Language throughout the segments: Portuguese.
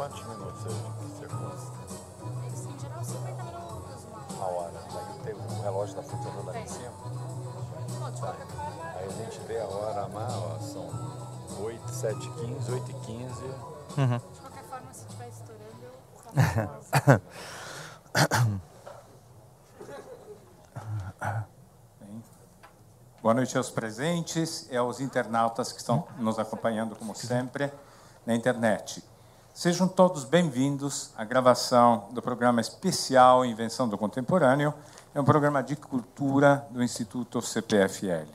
Quantos minutos você consta? Em geral, 50 minutos, Uma hora. Aí tem o relógio da funcionando lá em cima. Bom, de qualquer forma... Aí a gente vê a hora, ó, são 8, 7h15, 8h15. De qualquer forma, se estiver estourando, eu faço pausa. Boa noite aos presentes e aos internautas que estão nos acompanhando, como sempre, na internet. Sejam todos bem-vindos à gravação do programa especial Invenção do Contemporâneo. É um programa de cultura do Instituto CPFL.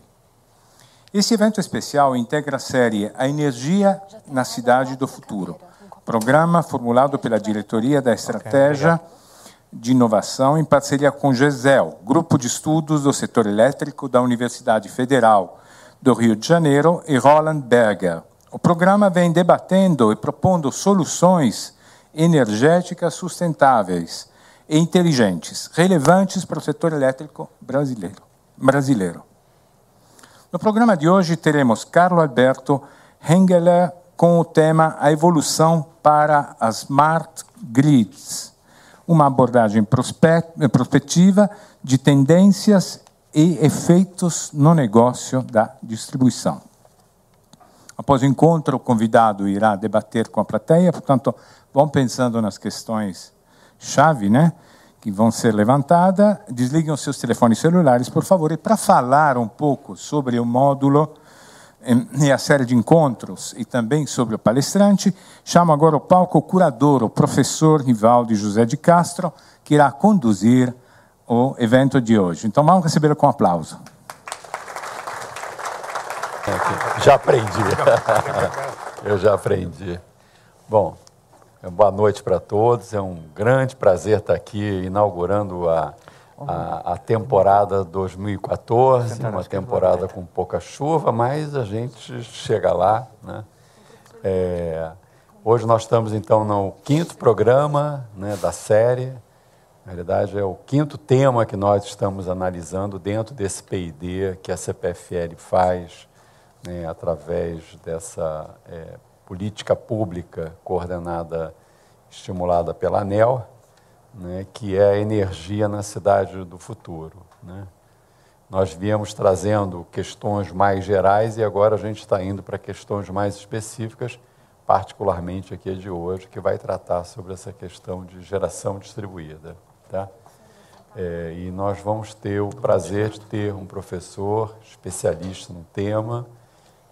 Esse evento especial integra a série A Energia na Cidade do Futuro, programa formulado pela Diretoria da Estratégia de Inovação em parceria com o GESEL, Grupo de Estudos do Setor Elétrico da Universidade Federal do Rio de Janeiro, e Roland Berger. O programa vem debatendo e propondo soluções energéticas sustentáveis e inteligentes, relevantes para o setor elétrico brasileiro. No programa de hoje teremos Carlo Alberto Hengeler com o tema A Evolução para as Smart Grids, uma abordagem prospectiva de tendências e efeitos no negócio da distribuição. Após o encontro, o convidado irá debater com a plateia, portanto, vão pensando nas questões-chave, né, que vão ser levantadas. Desliguem os seus telefones celulares, por favor. E para falar um pouco sobre o módulo e a série de encontros, e também sobre o palestrante, chamo agora ao palco o curador, o professor Rivaldo José de Castro, que irá conduzir o evento de hoje. Então, vamos recebê-lo com aplauso. Já aprendi. Eu já aprendi. Bom, boa noite para todos. É um grande prazer estar aqui inaugurando a temporada 2014, uma temporada com pouca chuva, mas a gente chega lá, né? Hoje nós estamos, então, no 5º programa, né, da série. Na realidade, é o 5º tema que nós estamos analisando dentro desse P&D que a CPFL faz, né, através dessa política pública coordenada, estimulada pela ANEEL, né, que é a energia na cidade do futuro, né? Nós viemos trazendo questões mais gerais e agora a gente está indo para questões mais específicas, particularmente aqui a de hoje, que vai tratar sobre essa questão de geração distribuída, tá? E nós vamos ter o prazer de ter um professor especialista no tema,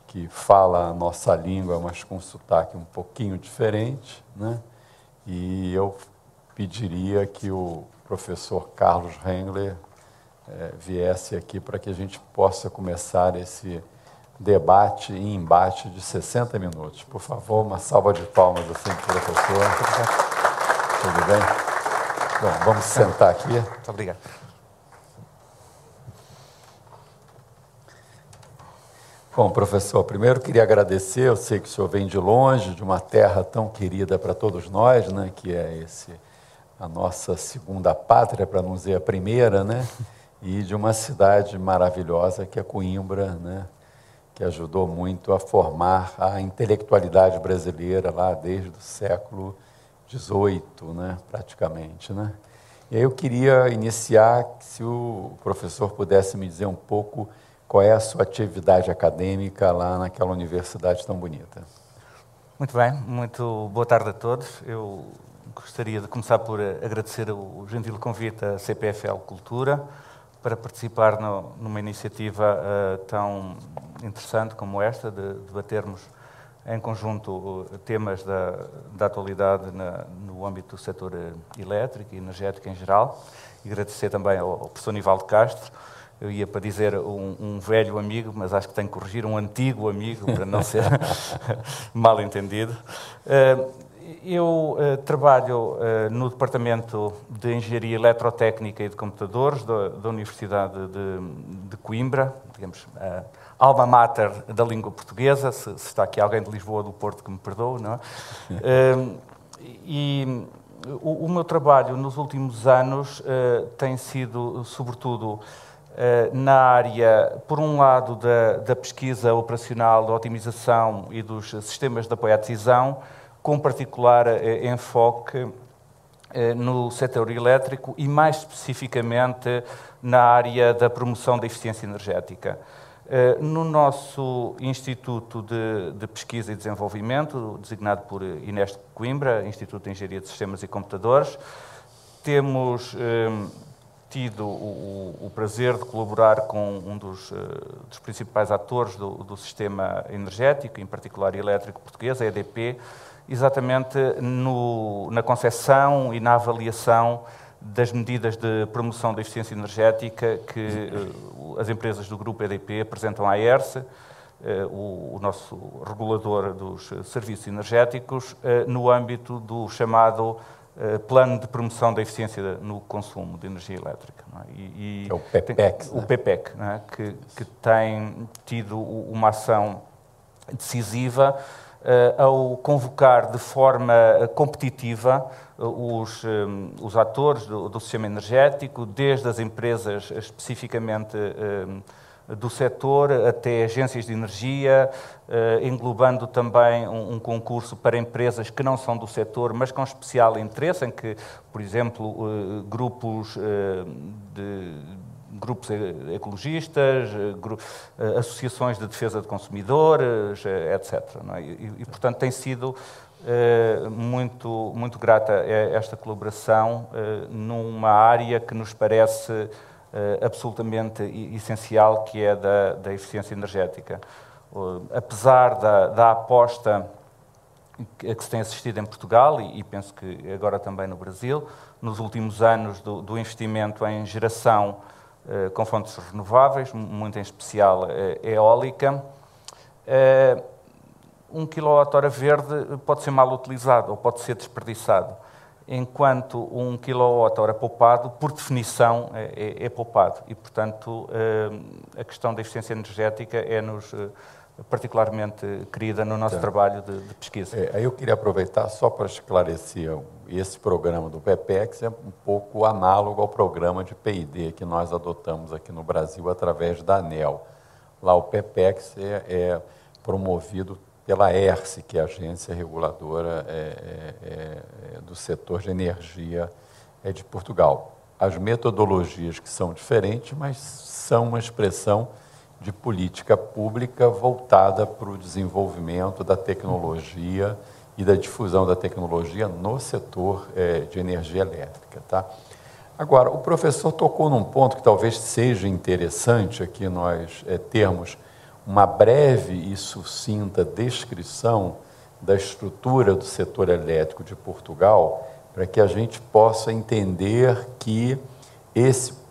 que fala a nossa língua, mas com um sotaque um pouquinho diferente, né? E eu pediria que o professor Carlos Hengeler viesse aqui para que a gente possa começar esse debate e embate de 60 minutos. Por favor, uma salva de palmas assim para o professor. Tudo bem? Bom, vamos sentar aqui. Muito obrigado. Bom, professor, primeiro queria agradecer, eu sei que o senhor vem de longe, de uma terra tão querida para todos nós, né, que é a nossa segunda pátria, para não dizer a primeira, né, e de uma cidade maravilhosa que é Coimbra, né, que ajudou muito a formar a intelectualidade brasileira lá desde o século XVIII, né, praticamente, né. E aí eu queria iniciar, se o professor pudesse me dizer um pouco qual é a sua atividade acadêmica lá naquela universidade tão bonita. Muito bem, muito boa tarde a todos. Eu gostaria de começar por agradecer o gentil convite à CPFL Cultura para participar numa iniciativa tão interessante como esta, de debatermos em conjunto temas da atualidade no âmbito do setor elétrico e energético em geral. E agradecer também ao professor Nivaldo Castro. Eu ia para dizer um velho amigo, mas acho que tenho que corrigir, um antigo amigo, para não ser mal entendido. Eu trabalho no Departamento de Engenharia Eletrotécnica e de Computadores da Universidade de Coimbra, digamos, alma mater da língua portuguesa, se está aqui alguém de Lisboa ou do Porto que me perdoe, não é? E o meu trabalho nos últimos anos tem sido, sobretudo, na área, por um lado, da pesquisa operacional, da otimização e dos sistemas de apoio à decisão, com particular enfoque no setor elétrico e, mais especificamente, na área da promoção da eficiência energética. No nosso Instituto de Pesquisa e Desenvolvimento, designado por Inés de Coimbra, Instituto de Engenharia de Sistemas e Computadores, temos tido o prazer de colaborar com um dos principais atores do sistema energético, em particular elétrico português, a EDP, exatamente na concepção e na avaliação das medidas de promoção da eficiência energética que as empresas do grupo EDP apresentam à ERSE, o nosso regulador dos serviços energéticos, no âmbito do chamado Plano de Promoção da Eficiência no Consumo de Energia Elétrica. Não é? É o PPEC. O PPEC, não é? que tem tido uma ação decisiva ao convocar de forma competitiva os atores do sistema energético, desde as empresas especificamente do setor até agências de energia, englobando também um concurso para empresas que não são do setor, mas com especial interesse, em que, por exemplo, grupos ecologistas, associações de defesa de consumidores, etc. Não é? E, portanto, tem sido muito grata esta colaboração numa área que nos parece absolutamente essencial, que é da eficiência energética. Apesar da aposta a que se tem assistido em Portugal, e penso que agora também no Brasil, nos últimos anos do investimento em geração com fontes renováveis, muito em especial eólica, 1 kWh verde pode ser mal utilizado ou pode ser desperdiçado, enquanto 1 kWh poupado, por definição, é poupado. E, portanto, a questão da eficiência energética é-nos particularmente querida no nosso trabalho de pesquisa. Aí eu queria aproveitar só para esclarecer, esse programa do PPEX é um pouco análogo ao programa de P&D que nós adotamos aqui no Brasil através da ANEEL. Lá o PPEX é promovido pela ERSE, que é a agência reguladora do setor de energia de Portugal. As metodologias que são diferentes, mas são uma expressão de política pública voltada para o desenvolvimento da tecnologia e da difusão da tecnologia no setor de energia elétrica. Tá? Agora, o professor tocou num ponto que talvez seja interessante aqui nós termos uma breve e sucinta descrição da estrutura do setor elétrico de Portugal, para que a gente possa entender que esse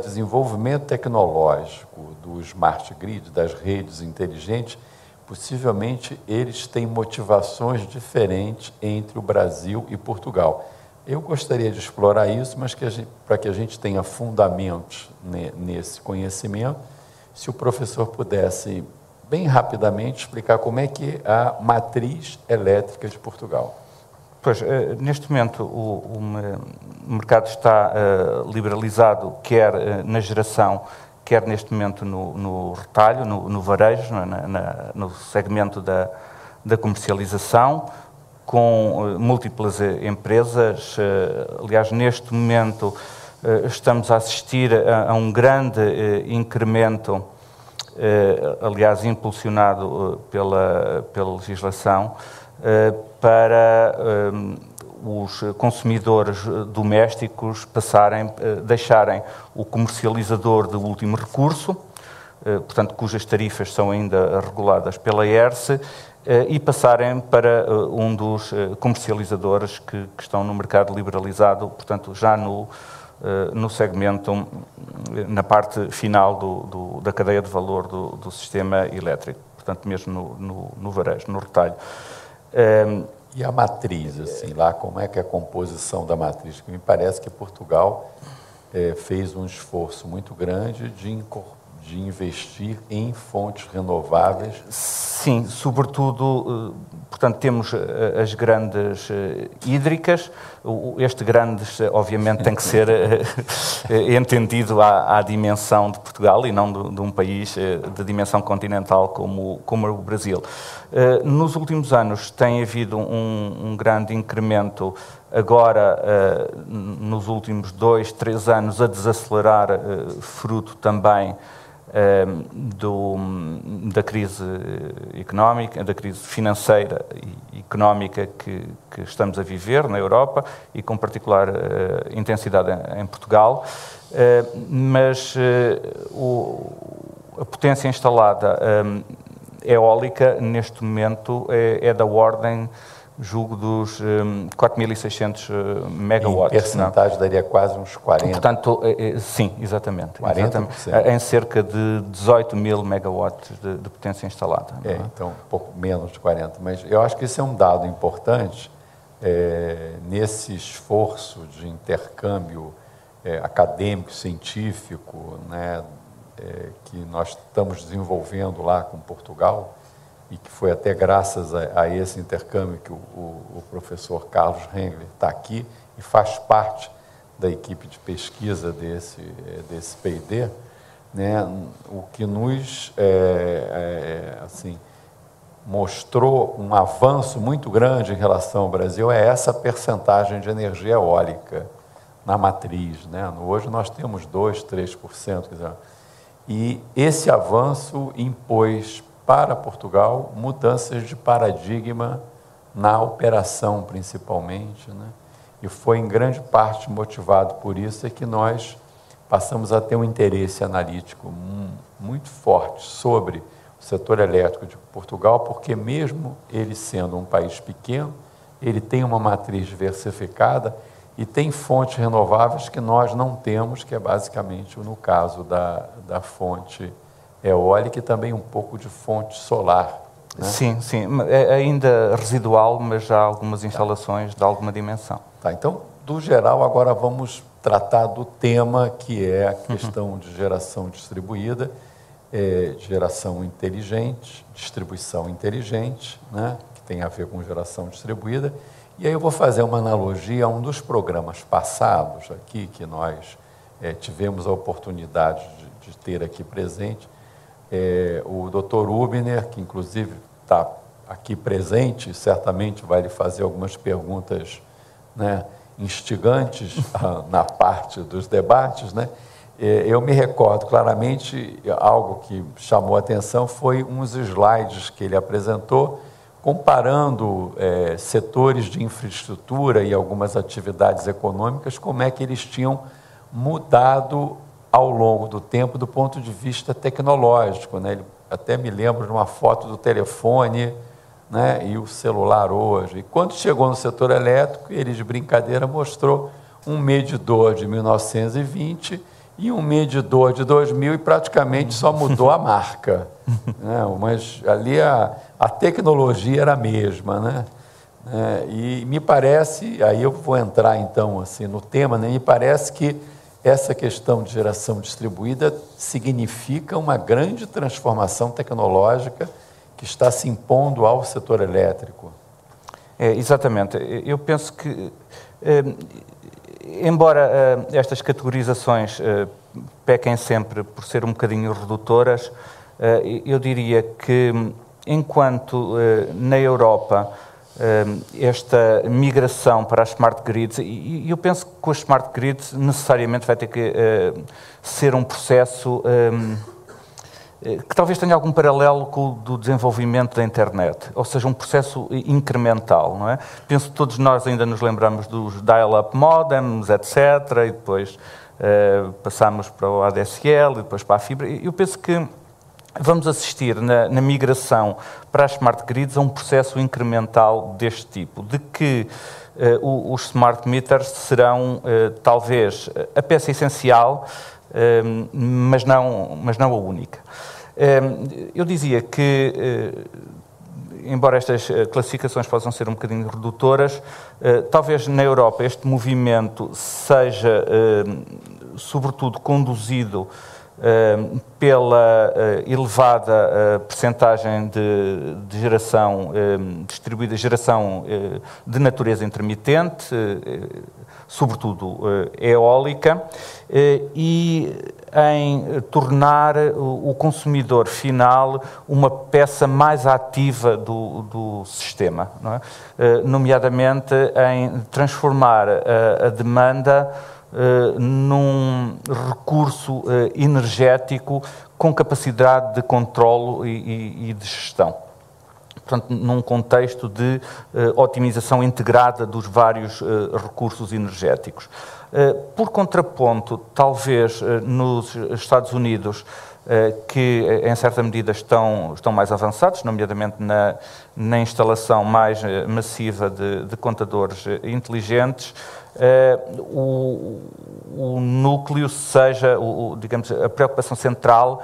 desenvolvimento tecnológico do smart grid, das redes inteligentes, possivelmente eles têm motivações diferentes entre o Brasil e Portugal. Eu gostaria de explorar isso, mas para que a gente tenha fundamentos nesse conhecimento, se o professor pudesse, bem rapidamente, explicar como é que é a matriz elétrica de Portugal. Pois, neste momento o mercado está liberalizado, quer na geração, quer neste momento no retalho, no varejo, no segmento da comercialização, com múltiplas empresas. Aliás, neste momento estamos a assistir a um grande incremento, aliás, impulsionado pela legislação, para os consumidores domésticos deixarem o comercializador de último recurso, portanto, cujas tarifas são ainda reguladas pela ERSE, e passarem para um dos comercializadores que estão no mercado liberalizado, portanto, já no segmento, na parte final da cadeia de valor do sistema elétrico, portanto, mesmo no varejo, no retalho. E a matriz, assim, lá, como é que é a composição da matriz? Que me parece que Portugal fez um esforço muito grande de investir em fontes renováveis. Sim, sobretudo, portanto, temos as grandes hídricas. Este grandes, obviamente, tem que ser entendido à dimensão de Portugal e não de um país de dimensão continental como o Brasil. Nos últimos anos tem havido um grande incremento, agora, nos últimos 2, 3 anos, a desacelerar, fruto também da crise económica, da crise financeira e económica que estamos a viver na Europa e com particular intensidade em Portugal, mas a potência instalada eólica neste momento é da ordem, julgo, dos 4.600 megawatts. Em percentagem daria quase uns 40%. Portanto, sim, exatamente. 40%? Em cerca de 18 mil megawatts de potência instalada. Então, um pouco menos de 40%. Mas eu acho que isso é um dado importante nesse esforço de intercâmbio acadêmico, científico, né, que nós estamos desenvolvendo lá com Portugal, e que foi até graças a esse intercâmbio que o professor Carlos Rengler está aqui e faz parte da equipe de pesquisa desse P&D, né? O que nos assim, mostrou um avanço muito grande em relação ao Brasil é essa percentagem de energia eólica na matriz, né? Hoje nós temos 2%, 3%, quer dizer, e esse avanço impôs para Portugal mudanças de paradigma na operação, principalmente, né? E foi em grande parte motivado por isso que nós passamos a ter um interesse analítico muito forte sobre o setor elétrico de Portugal, porque mesmo ele sendo um país pequeno, ele tem uma matriz diversificada e tem fontes renováveis que nós não temos, que é basicamente no caso da fonte eólica e também um pouco de fonte solar. Né? Sim, sim. É ainda residual, mas já há algumas instalações de alguma dimensão. Tá, então, do geral, agora vamos tratar do tema que é a questão de geração distribuída, geração inteligente, distribuição inteligente, né? Que tem a ver com geração distribuída. E aí eu vou fazer uma analogia a um dos programas passados aqui, que nós tivemos a oportunidade de ter aqui presente, o Dr. Hübner, que inclusive está aqui presente, certamente vai lhe fazer algumas perguntas, né, instigantes na parte dos debates, né? Eu me recordo claramente, algo que chamou a atenção foi uns slides que ele apresentou, comparando setores de infraestrutura e algumas atividades econômicas, como é que eles tinham mudado ao longo do tempo do ponto de vista tecnológico, né? Ele até me lembro de uma foto do telefone, né, e o celular hoje. E quando chegou no setor elétrico, ele de brincadeira mostrou um medidor de 1920 e um medidor de 2000 e praticamente só mudou a marca. Né? Mas ali a tecnologia era a mesma, né? E me parece, aí eu vou entrar então assim, no tema, né? Me parece que essa questão de geração distribuída significa uma grande transformação tecnológica que está se impondo ao setor elétrico. Exatamente. Eu penso que, embora estas categorizações pequem sempre por ser um bocadinho redutoras, eu diria que, enquanto na Europa esta migração para as smart grids, e eu penso que com as smart grids necessariamente vai ter que ser um processo que talvez tenha algum paralelo com o do desenvolvimento da internet, ou seja, um processo incremental, não é? Penso que todos nós ainda nos lembramos dos dial-up modems, etc., e depois passamos para o ADSL, e depois para a fibra. Eu penso que vamos assistir na migração para as smart grids a um processo incremental deste tipo, de que os smart meters serão talvez a peça essencial, mas não a única. Eu dizia que embora estas classificações possam ser um bocadinho redutoras, talvez na Europa este movimento seja, sobretudo, conduzido pela elevada percentagem de geração distribuída, geração de natureza intermitente, sobretudo eólica, e em tornar o consumidor final uma peça mais ativa do sistema, não é? Nomeadamente em transformar a demanda num recurso energético com capacidade de controlo e de gestão. Portanto, num contexto de otimização integrada dos vários recursos energéticos. Por contraponto, talvez nos Estados Unidos, que em certa medida estão mais avançados, nomeadamente na instalação mais massiva de contadores inteligentes, o núcleo seja, digamos, a preocupação central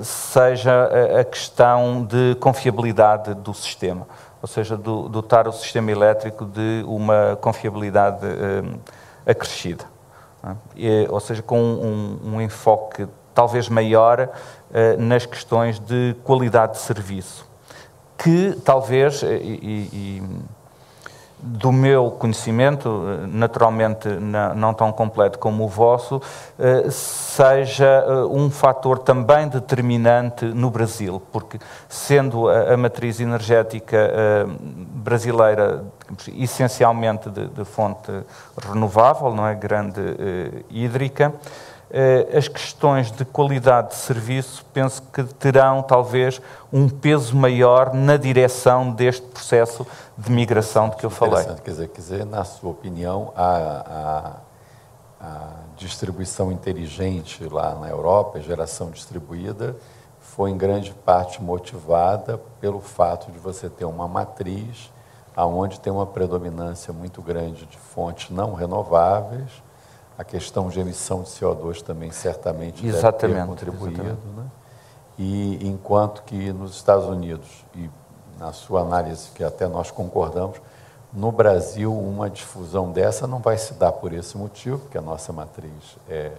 seja a questão de confiabilidade do sistema, ou seja, dotar o sistema elétrico de uma confiabilidade acrescida, ou seja, com um enfoque talvez maior nas questões de qualidade de serviço, que talvez, do meu conhecimento, naturalmente não tão completo como o vosso, seja um fator também determinante no Brasil, porque sendo a matriz energética brasileira essencialmente de fonte renovável, não é, grande hídrica, as questões de qualidade de serviço penso que terão talvez um peso maior na direção deste processo de migração de que eu falei. Quer dizer, na sua opinião, a distribuição inteligente lá na Europa, a geração distribuída, foi em grande parte motivada pelo fato de você ter uma matriz onde tem uma predominância muito grande de fontes não renováveis. A questão de emissão de CO2 também certamente deve ter contribuído. Né? E enquanto que nos Estados Unidos, e na sua análise, que até nós concordamos, no Brasil uma difusão dessa não vai se dar por esse motivo, porque a nossa matriz é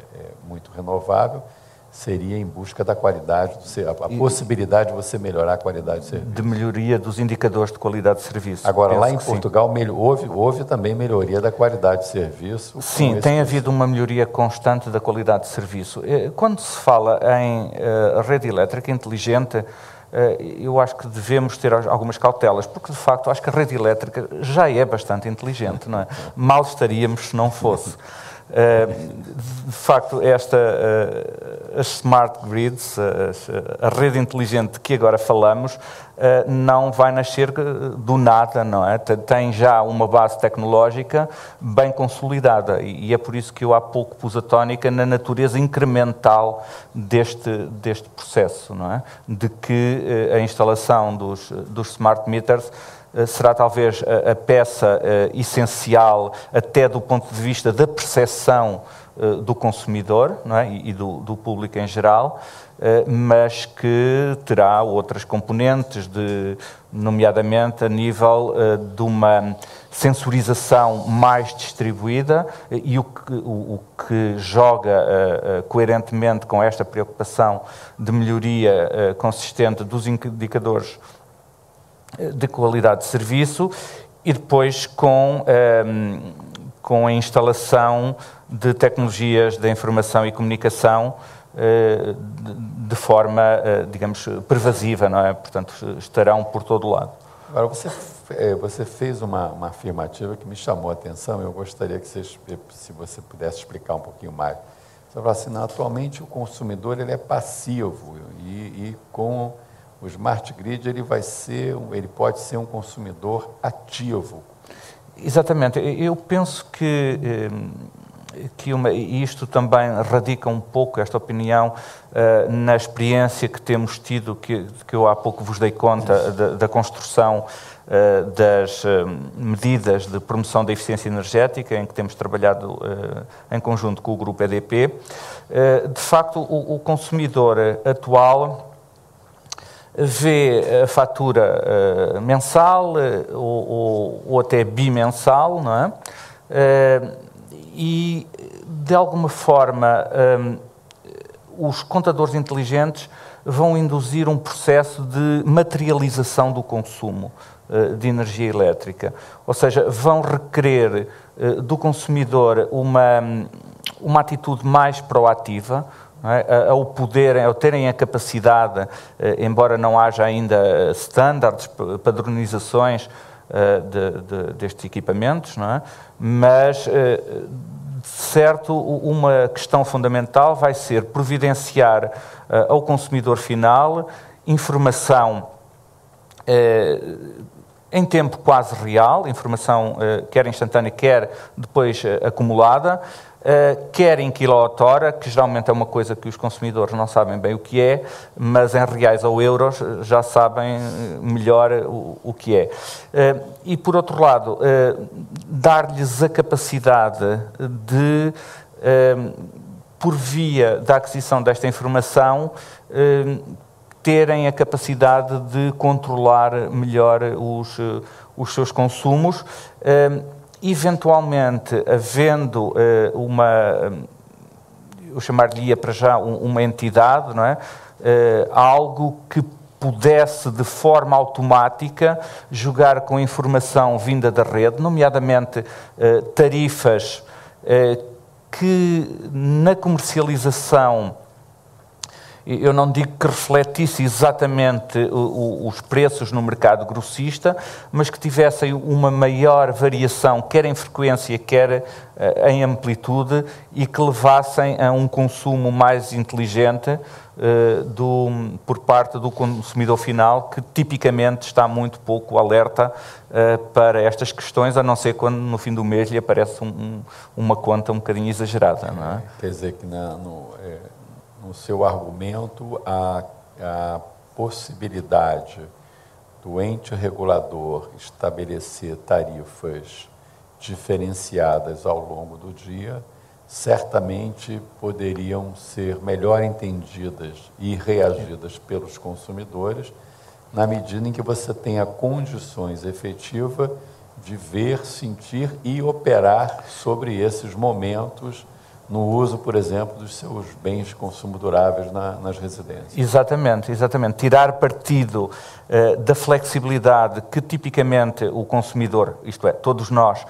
muito renovável, seria em busca da qualidade, a possibilidade de você melhorar a qualidade do serviço. De melhoria dos indicadores de qualidade de serviço. Agora, lá em Portugal, houve também melhoria da qualidade de serviço? Sim, tem havido uma melhoria constante da qualidade de serviço. Quando se fala em rede elétrica inteligente, eu acho que devemos ter algumas cautelas, porque, de facto, acho que a rede elétrica já é bastante inteligente, não é? Mal estaríamos se não fosse. De facto, as smart grids, a rede inteligente de que agora falamos, não vai nascer do nada, não é? Tem já uma base tecnológica bem consolidada e é por isso que eu há pouco pus a tónica na natureza incremental deste processo, não é? De que a instalação dos smart meters será talvez a peça essencial até do ponto de vista da percepção do consumidor, não é? e do público em geral, mas que terá outras componentes, nomeadamente a nível de uma sensorização mais distribuída e o que joga coerentemente com esta preocupação de melhoria consistente dos indicadores de qualidade de serviço e depois com a instalação de tecnologias da informação e comunicação de forma, digamos, pervasiva, não é? Portanto, estarão por todo o lado. Agora, você fez uma afirmativa que me chamou a atenção, eu gostaria que se você pudesse explicar um pouquinho mais. Você falou assim, atualmente o consumidor ele é passivo e com o Smart Grid ele pode ser um consumidor ativo. Exatamente. Eu penso que isto também radica um pouco, esta opinião, na experiência que temos tido, que eu há pouco vos dei conta, da construção das medidas de promoção da eficiência energética, em que temos trabalhado em conjunto com o Grupo EDP. De facto, o consumidor atual vê a fatura mensal ou até bimensal, não é? E, de alguma forma, os contadores inteligentes vão induzir um processo de materialização do consumo de energia elétrica. Ou seja, vão requerer do consumidor uma atitude mais proativa, não é? Ao terem a capacidade, embora não haja ainda standards, padronizações destes equipamentos, não é? Mas, de certo, uma questão fundamental vai ser providenciar ao consumidor final informação em tempo quase real, informação quer instantânea, quer depois acumulada, quer em quilowatt-hora, que geralmente é uma coisa que os consumidores não sabem bem o que é, mas em reais ou euros já sabem melhor o que é. E, por outro lado, dar-lhes a capacidade de, por via da aquisição desta informação, terem a capacidade de controlar melhor os seus consumos, eventualmente havendo eu chamar-lhe para já uma entidade, não é? Algo que pudesse de forma automática jogar com informação vinda da rede, nomeadamente tarifas que na comercialização, eu não digo que refletisse exatamente os preços no mercado grossista, mas que tivessem uma maior variação, quer em frequência, quer em amplitude, e que levassem a um consumo mais inteligente por parte do consumidor final, que tipicamente está muito pouco alerta para estas questões, a não ser quando no fim do mês lhe aparece uma conta um bocadinho exagerada, não é? Quer dizer que no seu argumento, a possibilidade do ente regulador estabelecer tarifas diferenciadas ao longo do dia, certamente poderiam ser melhor entendidas e reagidas pelos consumidores, na medida em que você tenha condições efetivas de ver, sentir e operar sobre esses momentos no uso, por exemplo, dos seus bens de consumo duráveis nas residências. Exatamente. Tirar partido da flexibilidade que tipicamente o consumidor, isto é, todos nós,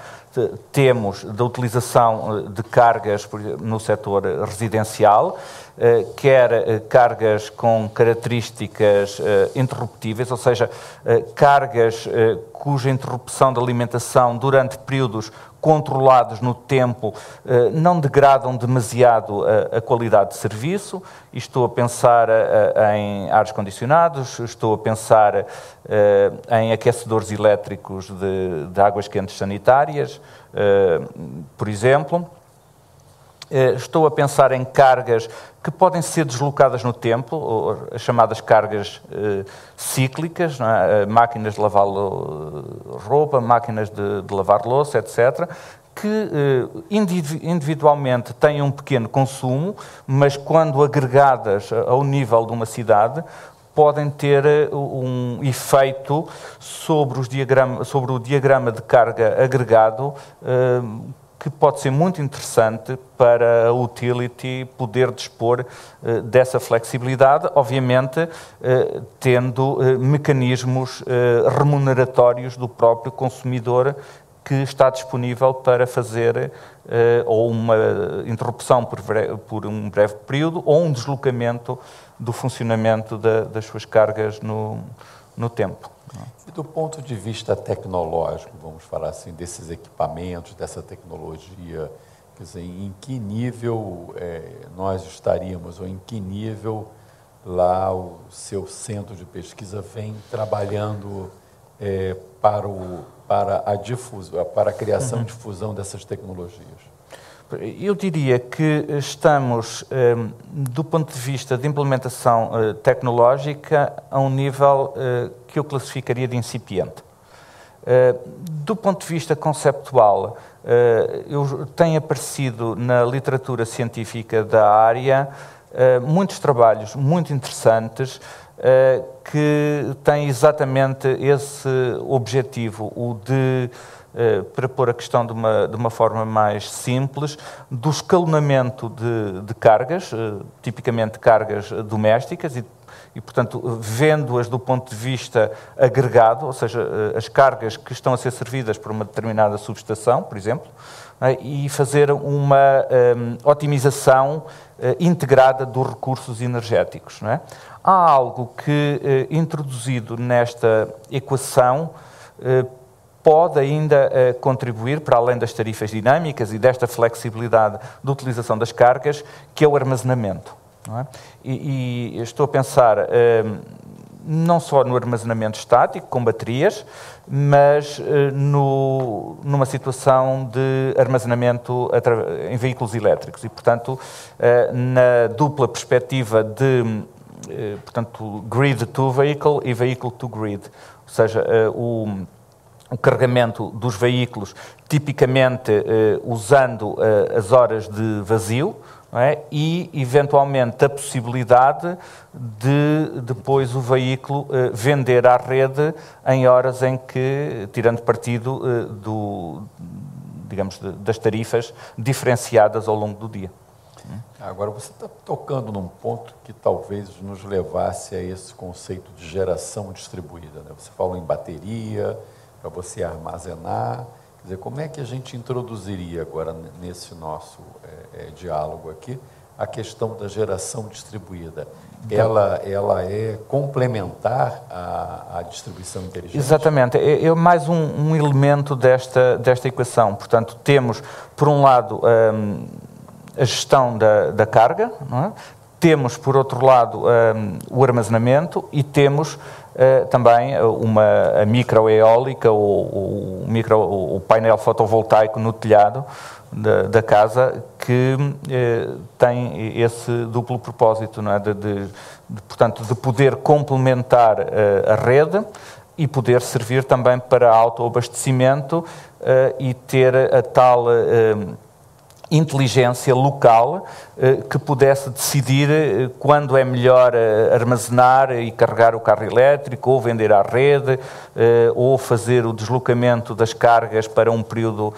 temos da utilização de cargas no setor residencial, quer cargas com características interruptíveis, ou seja, cargas cuja interrupção de alimentação durante períodos controlados no tempo não degradam demasiado a qualidade de serviço. E estou a pensar em ares condicionados, estou a pensar em aquecedores elétricos de águas quentes sanitárias, por exemplo. Estou a pensar em cargas que podem ser deslocadas no tempo, as chamadas cargas cíclicas, não é? Máquinas de lavar roupa, máquinas de lavar louça, etc., que individualmente têm um pequeno consumo, mas quando agregadas ao nível de uma cidade, podem ter um efeito sobre o diagrama de carga agregado, que pode ser muito interessante para a utility poder dispor dessa flexibilidade, obviamente tendo mecanismos remuneratórios do próprio consumidor que está disponível para fazer ou uma interrupção por um breve período ou um deslocamento do funcionamento das suas cargas no tempo. E do ponto de vista tecnológico, vamos falar assim, desses equipamentos, dessa tecnologia, quer dizer, em que nível nós estaríamos, ou em que nível lá o seu centro de pesquisa vem trabalhando para a criação e difusão dessas tecnologias? Eu diria que estamos, do ponto de vista de implementação tecnológica, a um nível que eu classificaria de incipiente. Do ponto de vista conceptual, tenho aparecido na literatura científica da área muitos trabalhos muito interessantes que têm exatamente esse objetivo, o de, para pôr a questão de uma forma mais simples, do escalonamento de cargas, tipicamente cargas domésticas, e, portanto, vendo-as do ponto de vista agregado, ou seja, as cargas que estão a ser servidas por uma determinada subestação, por exemplo, e fazer uma otimização integrada dos recursos energéticos. Não é? Há algo que, introduzido nesta equação, pode ainda contribuir, para além das tarifas dinâmicas e desta flexibilidade de utilização das cargas, que é o armazenamento. Não é? E estou a pensar não só no armazenamento estático, com baterias, mas numa situação de armazenamento em veículos elétricos. E, portanto, na dupla perspectiva de grid to vehicle e vehicle to grid. Ou seja, o carregamento dos veículos, tipicamente usando as horas de vazio, não é? E, eventualmente, a possibilidade de depois o veículo vender à rede em horas em que, tirando partido das tarifas diferenciadas ao longo do dia. Agora, você está tocando num ponto que talvez nos levasse a esse conceito de geração distribuída, né? Você falou em bateria, para você armazenar. Quer dizer, como é que a gente introduziria agora nesse nosso diálogo aqui a questão da geração distribuída? Ela é complementar à distribuição inteligente? Exatamente, é mais um elemento desta equação. Portanto, temos, por um lado, a gestão da carga, não é? Temos, por outro lado, o armazenamento e temos também a microeólica, o painel fotovoltaico no telhado da casa, que tem esse duplo propósito, não é? Portanto, de poder complementar a rede e poder servir também para autoabastecimento e ter a tal inteligência local que pudesse decidir quando é melhor armazenar e carregar o carro elétrico, ou vender à rede, ou fazer o deslocamento das cargas para um período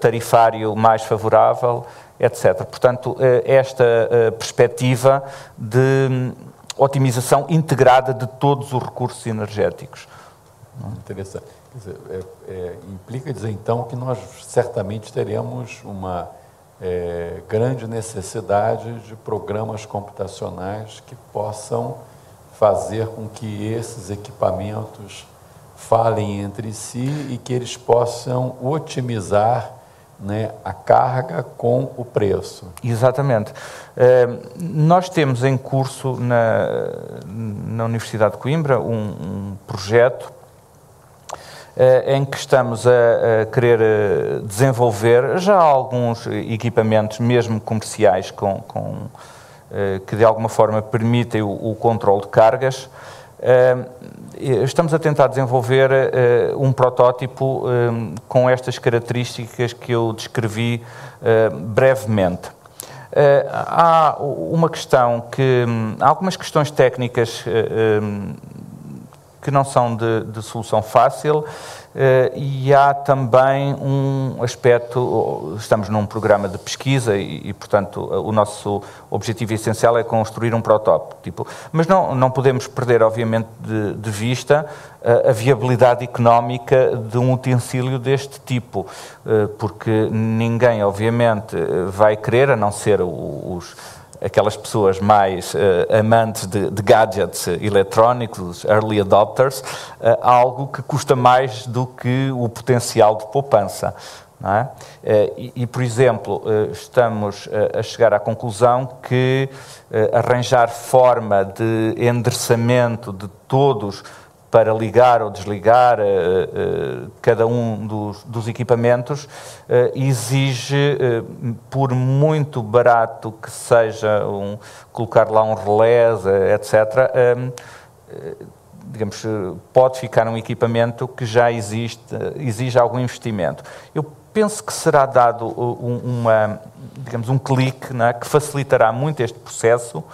tarifário mais favorável, etc. Portanto, esta perspectiva de otimização integrada de todos os recursos energéticos. Interessante. Quer dizer, implica dizer, então, que nós certamente teremos uma grande necessidade de programas computacionais que possam fazer com que esses equipamentos falem entre si e que eles possam otimizar, né, a carga com o preço. Exatamente. Nós temos em curso na Universidade de Coimbra um projeto em que estamos a querer desenvolver já alguns equipamentos, mesmo comerciais, que de alguma forma permitem o controle de cargas. Estamos a tentar desenvolver um protótipo com estas características que eu descrevi brevemente. Há uma questão há algumas questões técnicas que não são de solução fácil, e há também um aspecto, estamos num programa de pesquisa e, portanto, o nosso objetivo essencial é construir um protótipo. Mas não podemos perder, obviamente, de vista a viabilidade económica de um utensílio deste tipo, porque ninguém, obviamente, vai querer, a não ser aquelas pessoas mais amantes de gadgets eletrónicos, early adopters, algo que custa mais do que o potencial de poupança. Não é? Por exemplo, estamos a chegar à conclusão que arranjar forma de endereçamento de todos para ligar ou desligar cada um dos equipamentos exige, por muito barato que seja colocar lá um relés, etc., digamos, pode ficar um equipamento que já exige algum investimento. Eu penso que será dado um clique, não é, que facilitará muito este processo,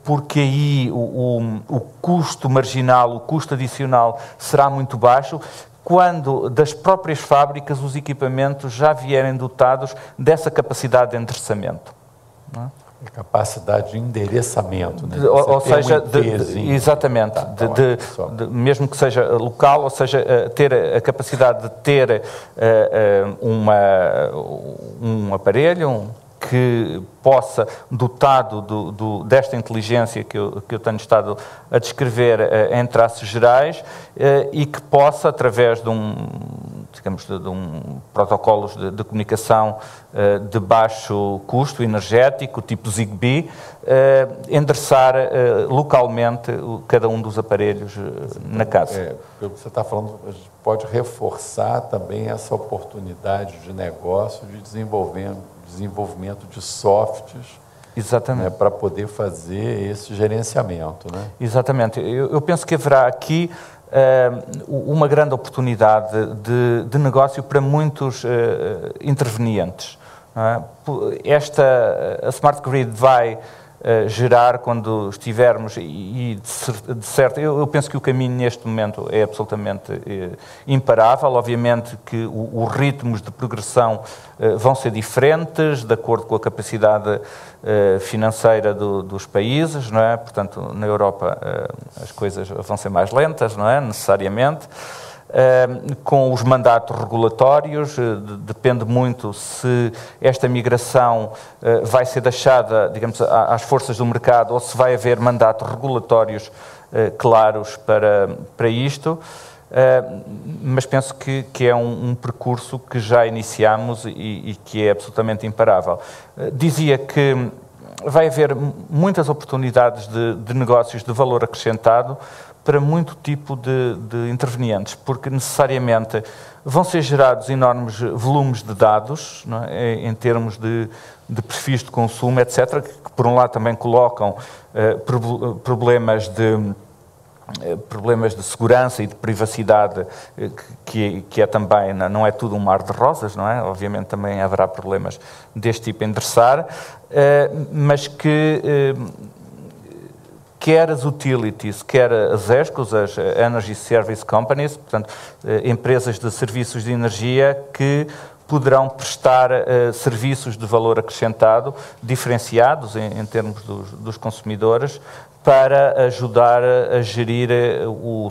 porque aí o custo marginal, o custo adicional será muito baixo, quando das próprias fábricas os equipamentos já vierem dotados dessa capacidade de endereçamento. Não é? Capacidade de endereçamento, né? Ou seja, exatamente, mesmo que seja local, ou seja, ter a capacidade de ter um aparelho que possa, dotado desta inteligência que eu tenho estado a descrever em traços gerais, e que possa, através de protocolos de comunicação de baixo custo energético, tipo Zigbee, endereçar localmente cada um dos aparelhos na casa. Pelo que você está falando, a gente pode reforçar também essa oportunidade de negócio, de desenvolvimento de softs, exatamente, né, para poder fazer esse gerenciamento, né? Exatamente. Eu penso que haverá aqui uma grande oportunidade de negócio para muitos intervenientes. Não é? A Smart Grid vai gerar, quando estivermos, e de certo, eu penso que o caminho neste momento é absolutamente imparável. Obviamente que os ritmos de progressão vão ser diferentes, de acordo com a capacidade financeira dos países, não é? Portanto, na Europa as coisas vão ser mais lentas, não é? Necessariamente. Com os mandatos regulatórios, depende muito se esta migração vai ser deixada, digamos, às forças do mercado, ou se vai haver mandatos regulatórios claros para isto, mas penso que é um percurso que já iniciamos e que é absolutamente imparável. Dizia que vai haver muitas oportunidades de negócios de valor acrescentado para muito tipo de intervenientes, porque necessariamente vão ser gerados enormes volumes de dados, não é? Em termos de perfis de consumo, etc., que por um lado também colocam problemas de segurança e de privacidade, que é também, não é tudo um mar de rosas, não é? Obviamente também haverá problemas deste tipo a endereçar, mas que quer as utilities, quer as ESCOs, as Energy Service Companies, portanto, empresas de serviços de energia que poderão prestar serviços de valor acrescentado, diferenciados em termos dos consumidores, para ajudar a gerir o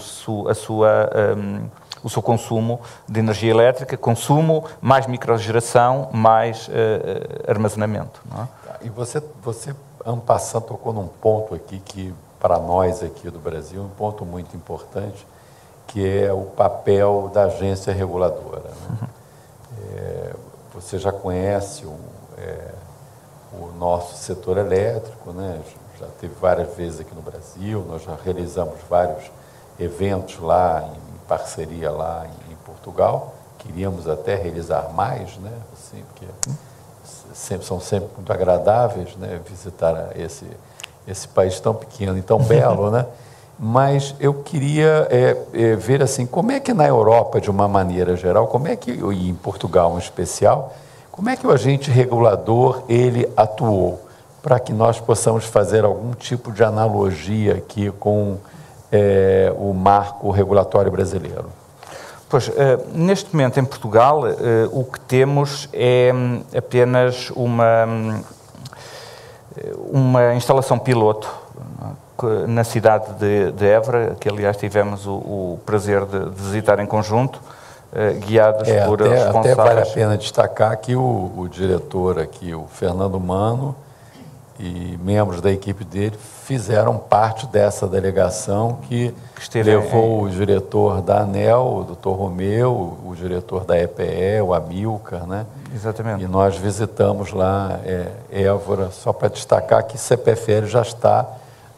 seu consumo de energia elétrica, consumo, mais microgeração, mais armazenamento. Não é? E você ano passado tocou num ponto aqui que, para nós aqui do Brasil, um ponto muito importante, que é o papel da agência reguladora, né? Você já conhece o nosso setor elétrico, né? Já teve várias vezes aqui no Brasil, nós já realizamos vários eventos lá, em parceria lá em Portugal, queríamos até realizar mais, né? Assim, porque são sempre muito agradáveis, né, visitar esse país tão pequeno e tão belo, né? Mas eu queria ver assim, como é que na Europa, de uma maneira geral, e em Portugal em especial, como é que o agente regulador ele atuou, para que nós possamos fazer algum tipo de analogia aqui com o marco regulatório brasileiro? Pois, neste momento em Portugal, o que temos é apenas uma instalação piloto na cidade de Évora, que aliás tivemos o prazer de visitar em conjunto, guiados por responsáveis. Até vale a pena destacar que o diretor aqui, o Fernando Mano, e membros da equipe dele fizeram parte dessa delegação que levou o diretor da ANEEL, o Dr. Romeu, o diretor da EPE, o Amilcar, né? Exatamente. E nós visitamos lá Évora, só para destacar que CPFL já está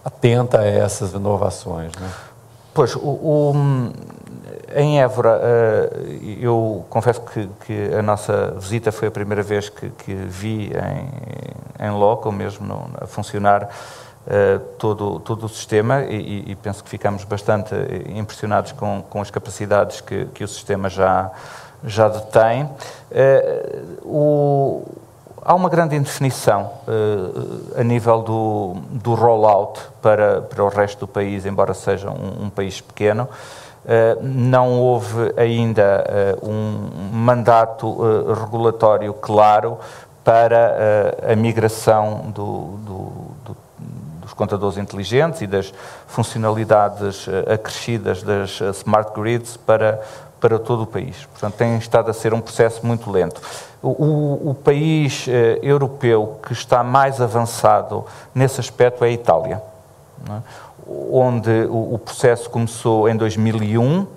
atenta a essas inovações, né? Pois, em Évora, eu confesso que a nossa visita foi a primeira vez que vi em loco, mesmo a funcionar, todo o sistema e penso que ficamos bastante impressionados com as capacidades que o sistema já detém. Há uma grande indefinição a nível do rollout para o resto do país, embora seja um país pequeno. Não houve ainda um mandato regulatório claro para a migração dos contadores inteligentes e das funcionalidades acrescidas das smart grids para todo o país. Portanto, tem estado a ser um processo muito lento. O país europeu que está mais avançado nesse aspecto é a Itália, não é? Onde o processo começou em 2001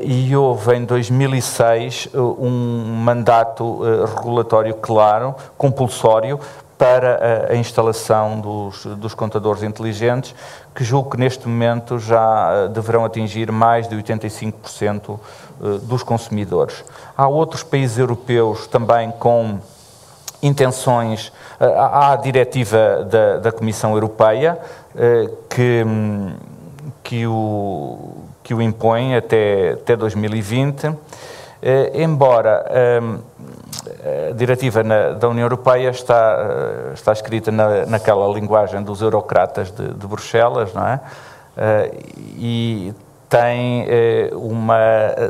e houve em 2006 um mandato regulatório claro, compulsório, para a instalação dos contadores inteligentes, que julgo que neste momento já deverão atingir mais de 85% dos consumidores. Há outros países europeus também com intenções. Há a diretiva da Comissão Europeia que o impõe até 2020, embora a diretiva da União Europeia está escrita naquela linguagem dos eurocratas de Bruxelas, não é? E tem uma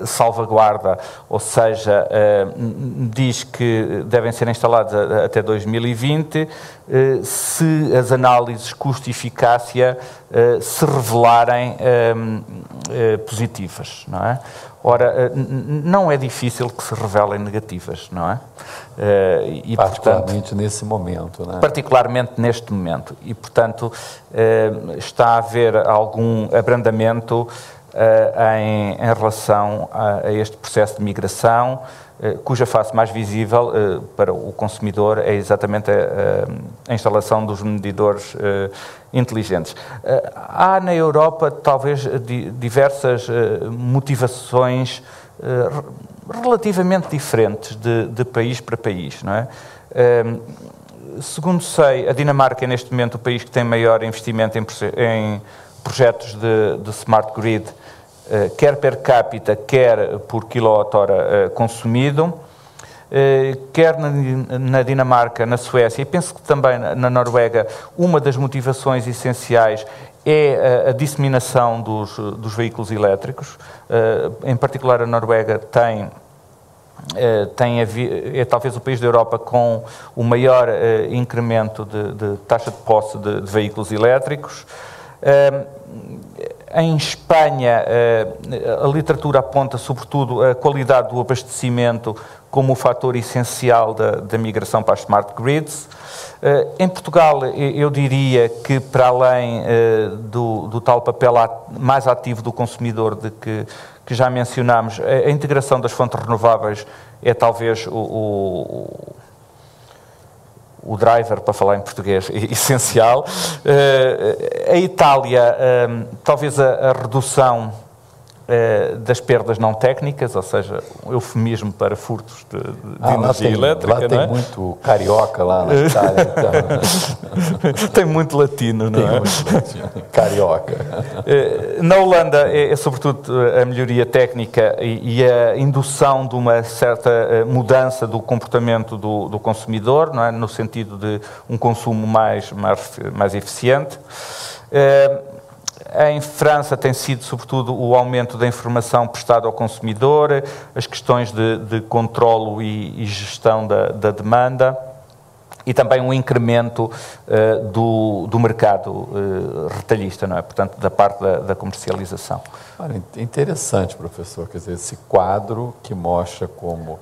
salvaguarda, ou seja, diz que devem ser instalados até 2020 se as análises custo e eficácia se revelarem positivas, não é? Ora, não é difícil que se revelem negativas, não é? E, particularmente, portanto, nesse momento, não é? Particularmente neste momento. E, portanto, está a haver algum abrandamento em relação a este processo de migração, cuja face mais visível para o consumidor é exatamente a instalação dos medidores inteligentes. Há na Europa talvez diversas motivações relativamente diferentes de país para país, não é? Segundo sei, a Dinamarca é neste momento o país que tem maior investimento em projetos de smart grid, quer per capita, quer por quilowatt-hora consumido, quer na Dinamarca, na Suécia e penso que também na Noruega, uma das motivações essenciais é a disseminação dos veículos elétricos. Em particular, a Noruega é talvez o país da Europa com o maior incremento de taxa de posse de veículos elétricos. Em Espanha, a literatura aponta sobretudo a qualidade do abastecimento como o fator essencial da migração para as smart grids. Em Portugal, eu diria que para além do tal papel mais ativo do consumidor de que já mencionámos, a integração das fontes renováveis é talvez o driver, para falar em português, essencial. A Itália, talvez a redução das perdas não técnicas, ou seja, um eufemismo para furtos de energia elétrica. Lá tem muito carioca lá na Itália. Então. Tem muito latino, não é? Tem muito latino. Carioca. Na Holanda é sobretudo a melhoria técnica e a indução de uma certa mudança do comportamento do consumidor, não é? No sentido de um consumo mais eficiente. Em França tem sido, sobretudo, o aumento da informação prestada ao consumidor, as questões de controlo e gestão da demanda e também um incremento do mercado retalhista, não é? Portanto, da parte da comercialização. Olha, interessante, professor, quer dizer, esse quadro que mostra como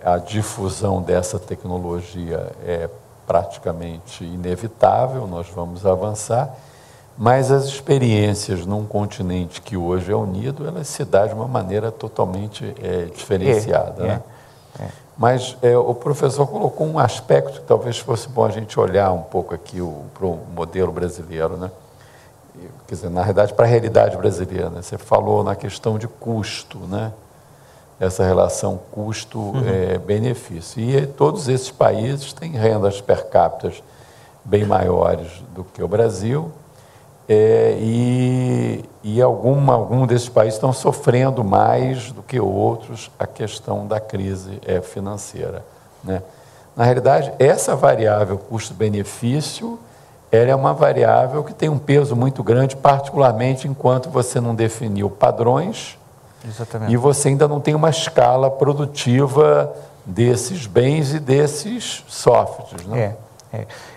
a difusão dessa tecnologia é praticamente inevitável, nós vamos avançar. Mas as experiências num continente que hoje é unido, elas se dão de uma maneira totalmente diferenciada. Né? Mas o professor colocou um aspecto que talvez fosse bom a gente olhar um pouco aqui para o modelo brasileiro. Né? Quer dizer, na realidade, para a realidade brasileira. Né? Você falou na questão de custo, né? Essa relação custo-benefício. E todos esses países têm rendas per capita bem maiores do que o Brasil, e algum desses países estão sofrendo mais do que outros a questão da crise financeira, né? Na realidade, essa variável custo-benefício, ela é uma variável que tem um peso muito grande, particularmente enquanto você não definiu padrões. Exatamente. E você ainda não tem uma escala produtiva desses bens e desses softwares, né?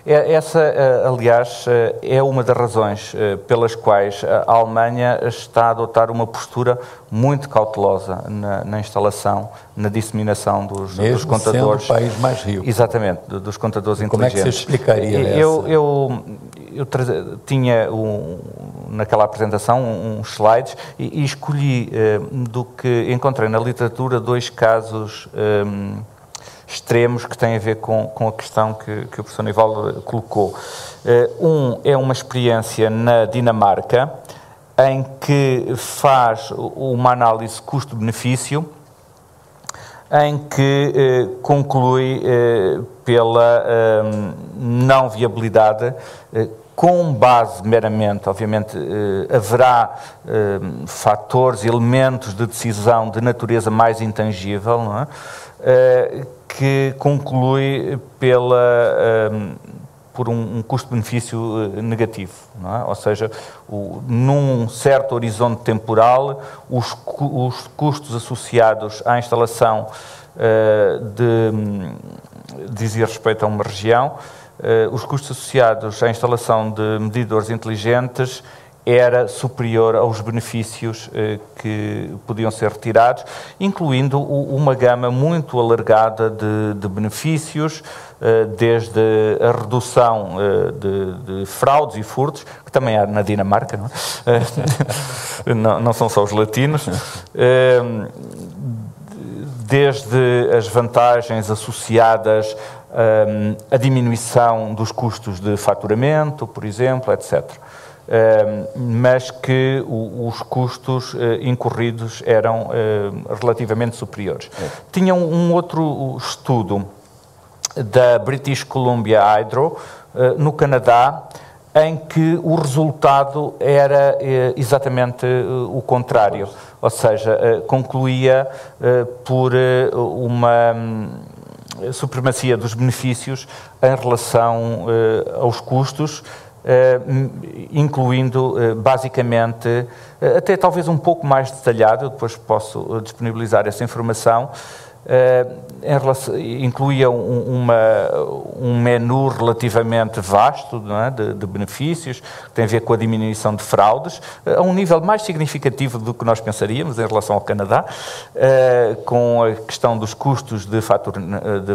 Essa, aliás, é uma das razões pelas quais a Alemanha está a adotar uma postura muito cautelosa na instalação, na disseminação dos contadores. Sendo o país mais rico. Exatamente, dos contadores inteligentes. Como é que você explicaria eu tinha, naquela apresentação, uns slides e escolhi do que encontrei na literatura 2 casos extremos que têm a ver com a questão que o professor Nivaldo colocou. Um é uma experiência na Dinamarca, em que faz uma análise custo-benefício, em que conclui pela não viabilidade, com base meramente, obviamente, haverá fatores, elementos de decisão de natureza mais intangível, não é? Que conclui por um custo-benefício negativo, não é? Ou seja, num certo horizonte temporal, os custos associados à instalação dizia respeito a uma região, os custos associados à instalação de medidores inteligentes era superior aos benefícios que podiam ser retirados, incluindo uma gama muito alargada de benefícios, desde a redução de fraudes e furtos, que também há na Dinamarca, não é? Não são só os latinos, desde as vantagens associadas à diminuição dos custos de faturamento, por exemplo, etc. Mas que os custos incorridos eram relativamente superiores. Tinha um outro estudo da British Columbia Hydro, no Canadá, em que o resultado era exatamente o contrário, ou seja, concluía por uma supremacia dos benefícios em relação aos custos, incluindo basicamente, até talvez um pouco mais detalhado, eu depois posso disponibilizar essa informação, incluía um menu relativamente vasto, não é, de benefícios, que tem a ver com a diminuição de fraudes, a um nível mais significativo do que nós pensaríamos em relação ao Canadá, com a questão dos custos de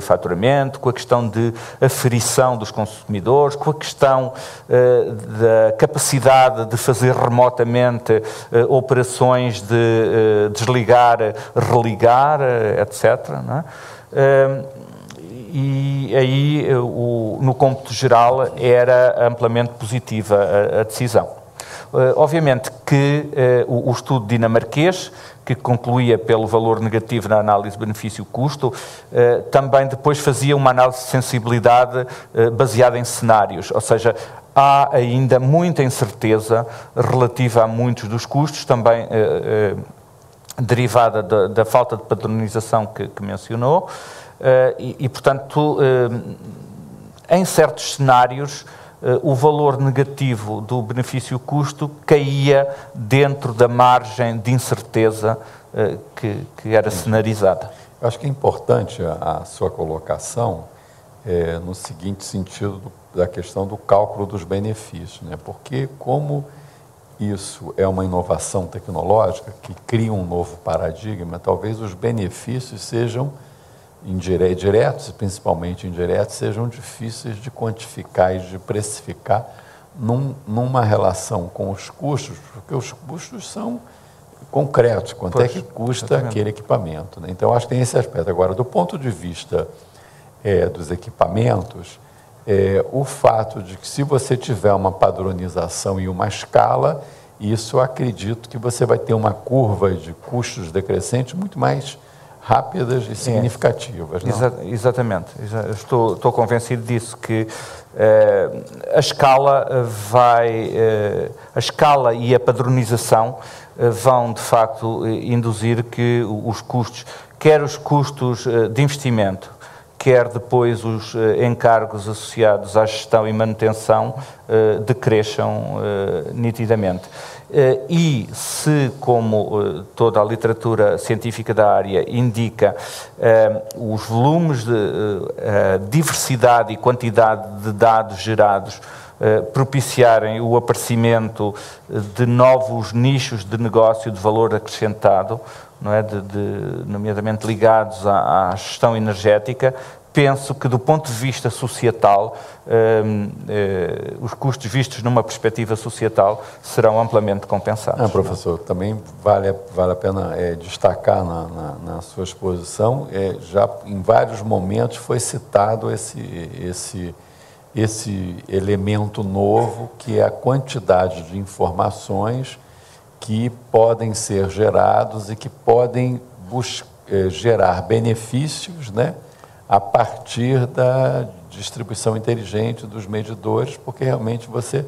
faturamento, com a questão de aferição dos consumidores, com a questão da capacidade de fazer remotamente operações de desligar, religar, etc. Não é? E aí, no cômputo geral, era amplamente positiva a decisão. Obviamente que o estudo dinamarquês, que concluía pelo valor negativo na análise benefício-custo, também depois fazia uma análise de sensibilidade baseada em cenários, ou seja, há ainda muita incerteza relativa a muitos dos custos, também derivada da falta de padronização que mencionou, portanto, em certos cenários, o valor negativo do benefício-custo caía dentro da margem de incerteza que era cenarizada. Eu acho que é importante a sua colocação no seguinte sentido da questão do cálculo dos benefícios, né? Porque como isso é uma inovação tecnológica que cria um novo paradigma, talvez os benefícios sejam diretos, principalmente indiretos, sejam difíceis de quantificar e de precificar numa relação com os custos, porque os custos são concretos, quanto é que custa aquele equipamento, né? Então, acho que tem esse aspecto. Agora, do ponto de vista dos equipamentos, o fato de que se você tiver uma padronização e uma escala, isso eu acredito que você vai ter uma curva de custos decrescente muito mais rápidas e significativas. Exatamente. Estou convencido disso, que a escala e a padronização vão, de facto, induzir que os custos, quer os custos de investimento, quer depois os encargos associados à gestão e manutenção decresçam nitidamente. E se, como toda a literatura científica da área indica, os volumes de diversidade e quantidade de dados gerados propiciarem o aparecimento de novos nichos de negócio de valor acrescentado, não é? Nomeadamente ligados à gestão energética, penso que, do ponto de vista societal, os custos vistos numa perspectiva societal serão amplamente compensados. Professor, também vale a pena destacar na sua exposição, já em vários momentos foi citado esse elemento novo, que é a quantidade de informações que podem ser gerados e que podem gerar benefícios, né, a partir da distribuição inteligente dos medidores, porque realmente você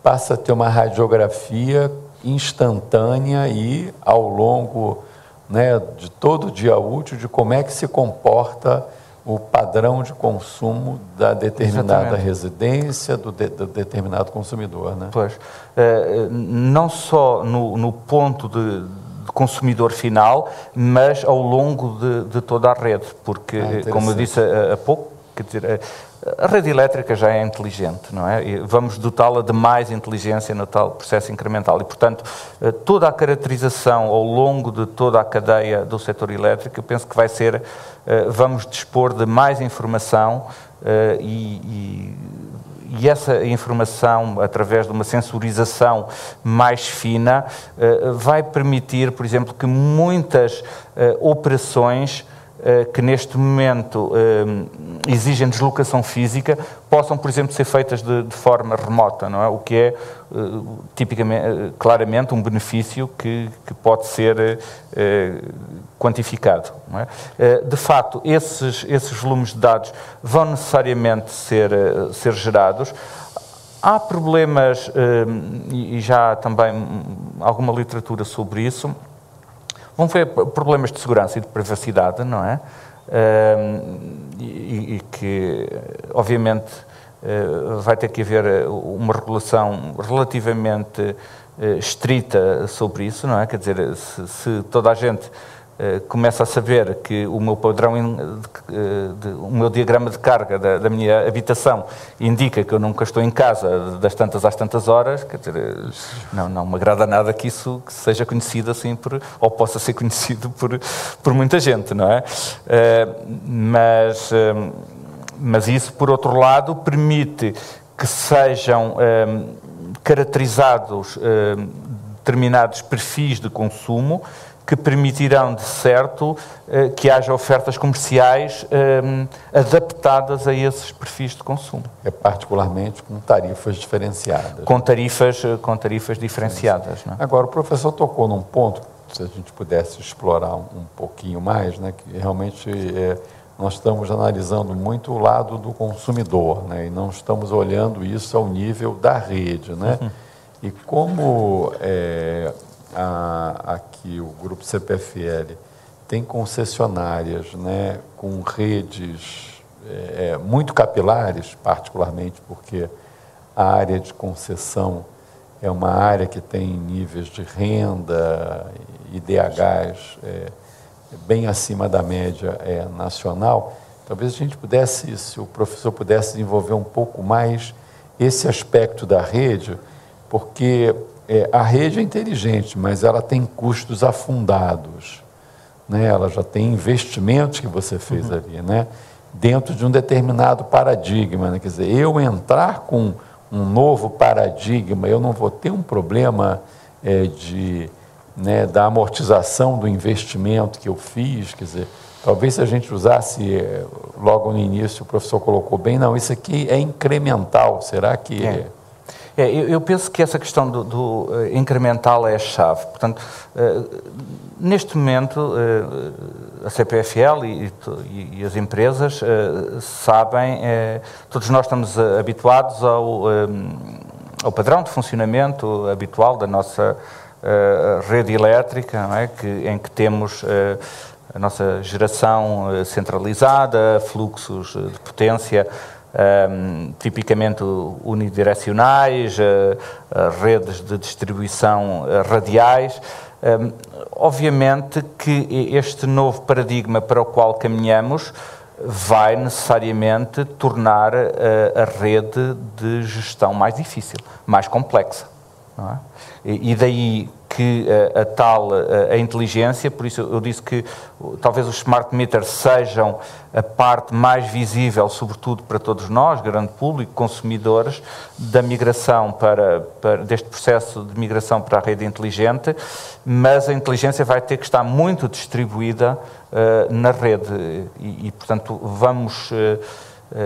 passa a ter uma radiografia instantânea e ao longo, né, de todo o dia útil, de como é que se comporta o padrão de consumo da determinada residência, do determinado consumidor, né? Pois, não só no ponto de consumidor final, mas ao longo de toda a rede, porque, como eu disse há pouco, quer dizer, a rede elétrica já é inteligente, não é? E vamos dotá-la de mais inteligência no tal processo incremental e, portanto, toda a caracterização ao longo de toda a cadeia do setor elétrico, eu penso que vai ser, vamos dispor de mais informação e essa informação, através de uma sensorização mais fina, vai permitir, por exemplo, que muitas operações que neste momento exigem deslocação física possam, por exemplo, ser feitas de forma remota, não é? O que é tipicamente, claramente, um benefício que pode ser quantificado, não é? De facto, esses volumes de dados vão necessariamente ser gerados. Há problemas, e já também alguma literatura sobre isso. Vão haver problemas de segurança e de privacidade, não é? E que, obviamente, vai ter que haver uma regulação relativamente estrita sobre isso, não é? Quer dizer, se toda a gente começa a saber que o meu padrão, o meu diagrama de carga da minha habitação indica que eu nunca estou em casa das tantas às tantas horas, quer dizer, não me agrada nada que isso seja conhecido assim, ou possa ser conhecido por muita gente, não é? Mas isso, por outro lado, permite que sejam caracterizados determinados perfis de consumo que permitirão, de certo, que haja ofertas comerciais adaptadas a esses perfis de consumo. Particularmente com tarifas diferenciadas. Com tarifas diferenciadas. Não é? Agora, o professor tocou num ponto, se a gente pudesse explorar um pouquinho mais, né, que realmente nós estamos analisando muito o lado do consumidor, né, e não estamos olhando isso ao nível da rede, né? E como aqui o Grupo CPFL tem concessionárias, né, com redes muito capilares, particularmente porque a área de concessão é uma área que tem níveis de renda e DHs bem acima da média nacional. Talvez a gente pudesse, se o professor pudesse desenvolver um pouco mais esse aspecto da rede, porque a rede é inteligente, mas ela tem custos afundados, né? Ela já tem investimentos que você fez ali, né? Dentro de um determinado paradigma, né? Quer dizer, eu entrar com um novo paradigma, eu não vou ter um problema da amortização do investimento que eu fiz, quer dizer, talvez se a gente usasse, logo no início o professor colocou bem, não, isso aqui é incremental, será que... Eu penso que essa questão do incremental é a chave. Portanto, neste momento, a CPFL e as empresas sabem, todos nós estamos habituados ao padrão de funcionamento habitual da nossa rede elétrica, não é? Em que temos a nossa geração centralizada, fluxos de potência tipicamente unidirecionais, redes de distribuição radiais. Obviamente que este novo paradigma para o qual caminhamos vai necessariamente tornar a rede de gestão mais difícil, mais complexa. Não é? E daí que a inteligência, por isso eu disse que talvez os smart meters sejam a parte mais visível, sobretudo para todos nós, grande público, consumidores, da migração deste processo de migração para a rede inteligente, mas a inteligência vai ter que estar muito distribuída na rede e portanto, vamos...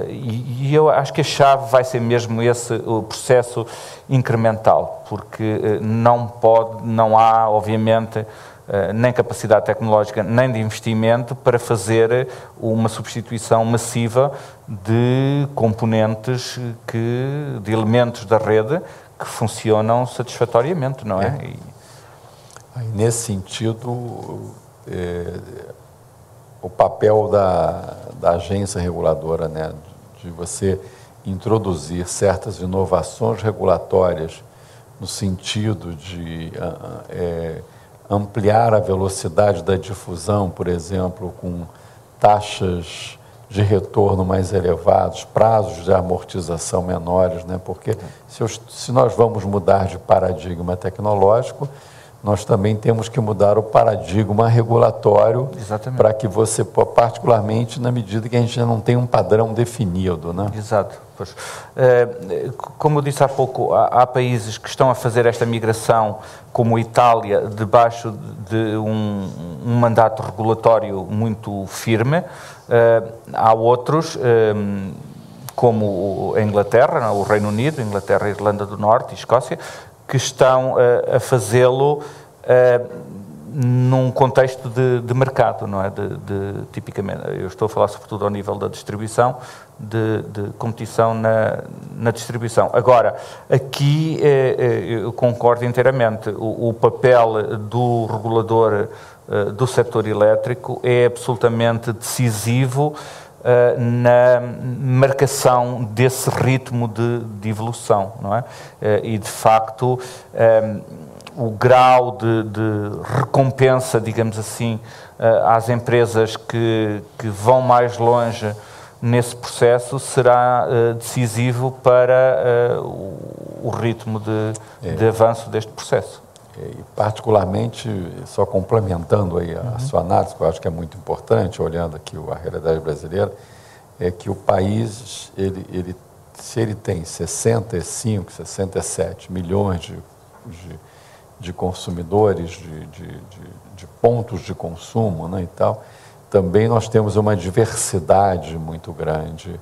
E eu acho que a chave vai ser mesmo o processo incremental, porque não há, obviamente, nem capacidade tecnológica, nem de investimento para fazer uma substituição massiva de componentes, de elementos da rede que funcionam satisfatoriamente, não é? Aí, nesse sentido, o papel da agência reguladora, né, de você introduzir certas inovações regulatórias no sentido de ampliar a velocidade da difusão, por exemplo, com taxas de retorno mais elevados, prazos de amortização menores, né, porque se nós vamos mudar de paradigma tecnológico, nós também temos que mudar o paradigma regulatório para que você, particularmente na medida que a gente não tem um padrão definido, né? Exato. Pois. Como eu disse há pouco, há países que estão a fazer esta migração, como a Itália, debaixo de um mandato regulatório muito firme. Há outros, como a Inglaterra, o Reino Unido, Inglaterra, Irlanda do Norte e Escócia, que estão a fazê-lo num contexto de mercado, não é? Tipicamente, eu estou a falar sobretudo ao nível da distribuição, de competição na distribuição. Agora, aqui eu concordo inteiramente, o papel do regulador do setor elétrico é absolutamente decisivo na marcação desse ritmo de evolução, não é? E, de facto, o grau de recompensa, digamos assim, às empresas que vão mais longe nesse processo será decisivo para o ritmo de avanço deste processo. E particularmente, só complementando aí a sua análise, que eu acho que é muito importante, olhando aqui a realidade brasileira, é que o país, se ele tem 65, 67 milhões de consumidores, de pontos de consumo, né, e tal, também nós temos uma diversidade muito grande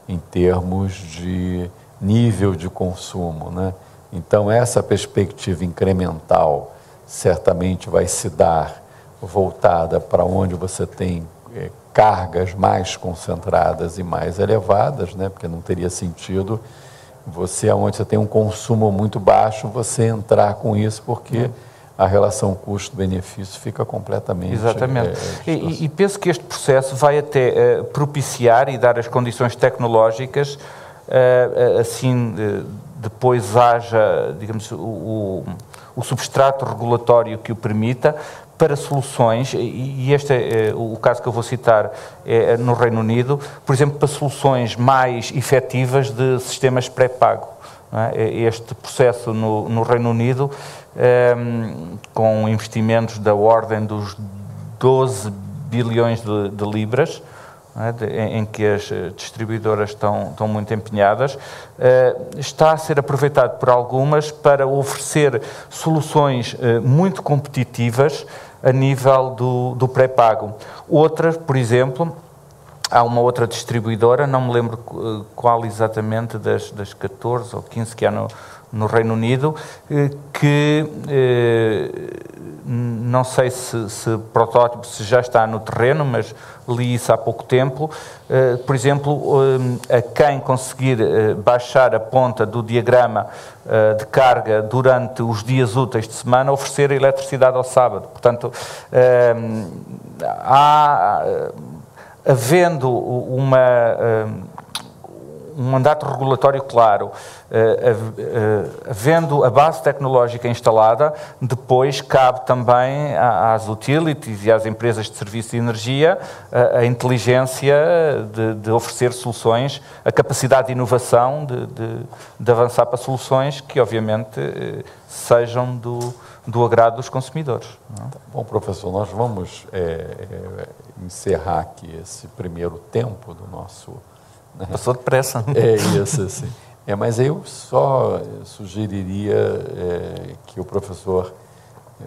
em termos de nível de consumo, né? Então, essa perspectiva incremental certamente vai se dar voltada para onde você tem cargas mais concentradas e mais elevadas, né? Porque não teria sentido você, onde você tem um consumo muito baixo, você entrar com isso, porque a relação custo-benefício fica completamente... Exatamente. E penso que este processo vai até propiciar e dar as condições tecnológicas, assim... depois haja, digamos, o substrato regulatório que o permita para soluções, e este é o caso que eu vou citar no Reino Unido, por exemplo, para soluções mais efetivas de sistemas pré-pago. Este processo no Reino Unido, com investimentos da ordem dos 12 bilhões de libras, em que as distribuidoras estão muito empenhadas, está a ser aproveitado por algumas para oferecer soluções muito competitivas a nível do pré-pago. Outras, por exemplo, há uma outra distribuidora, não me lembro qual exatamente das 14 ou 15 que há no Reino Unido, que não sei se protótipo se já está no terreno, mas li isso há pouco tempo. Por exemplo, a quem conseguir baixar a ponta do diagrama de carga durante os dias úteis de semana, oferecer eletricidade ao sábado. Portanto, havendo um mandato regulatório claro, havendo a base tecnológica instalada, depois cabe também às utilities e às empresas de serviço de energia a inteligência de oferecer soluções, a capacidade de inovação de avançar para soluções que, obviamente, sejam do agrado dos consumidores. Não? Bom, professor, nós vamos encerrar aqui esse primeiro tempo do nosso... Passou depressa. É isso, assim. Mas eu só sugeriria que o professor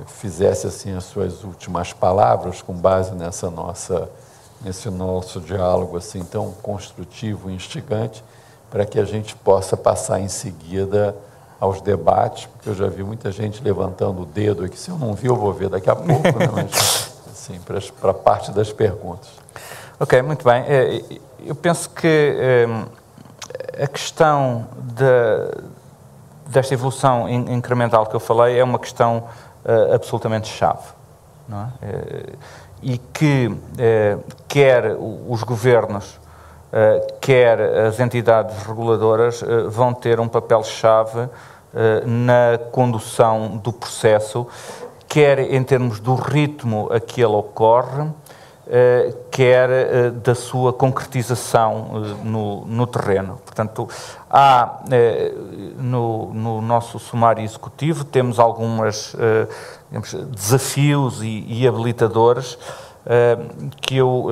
fizesse assim as suas últimas palavras com base nesse nosso diálogo assim tão construtivo e instigante, para que a gente possa passar em seguida aos debates, porque eu já vi muita gente levantando o dedo aqui. Se eu não vi, eu vou ver daqui a pouco, né? Mas, assim, para a parte das perguntas. Ok, muito bem. Eu penso que a questão desta evolução incremental que eu falei é uma questão absolutamente chave, não é? E que quer os governos, quer as entidades reguladoras vão ter um papel-chave na condução do processo, quer em termos do ritmo a que ele ocorre, quer da sua concretização no terreno. Portanto, há no nosso sumário executivo, temos alguns desafios e habilitadores que eu,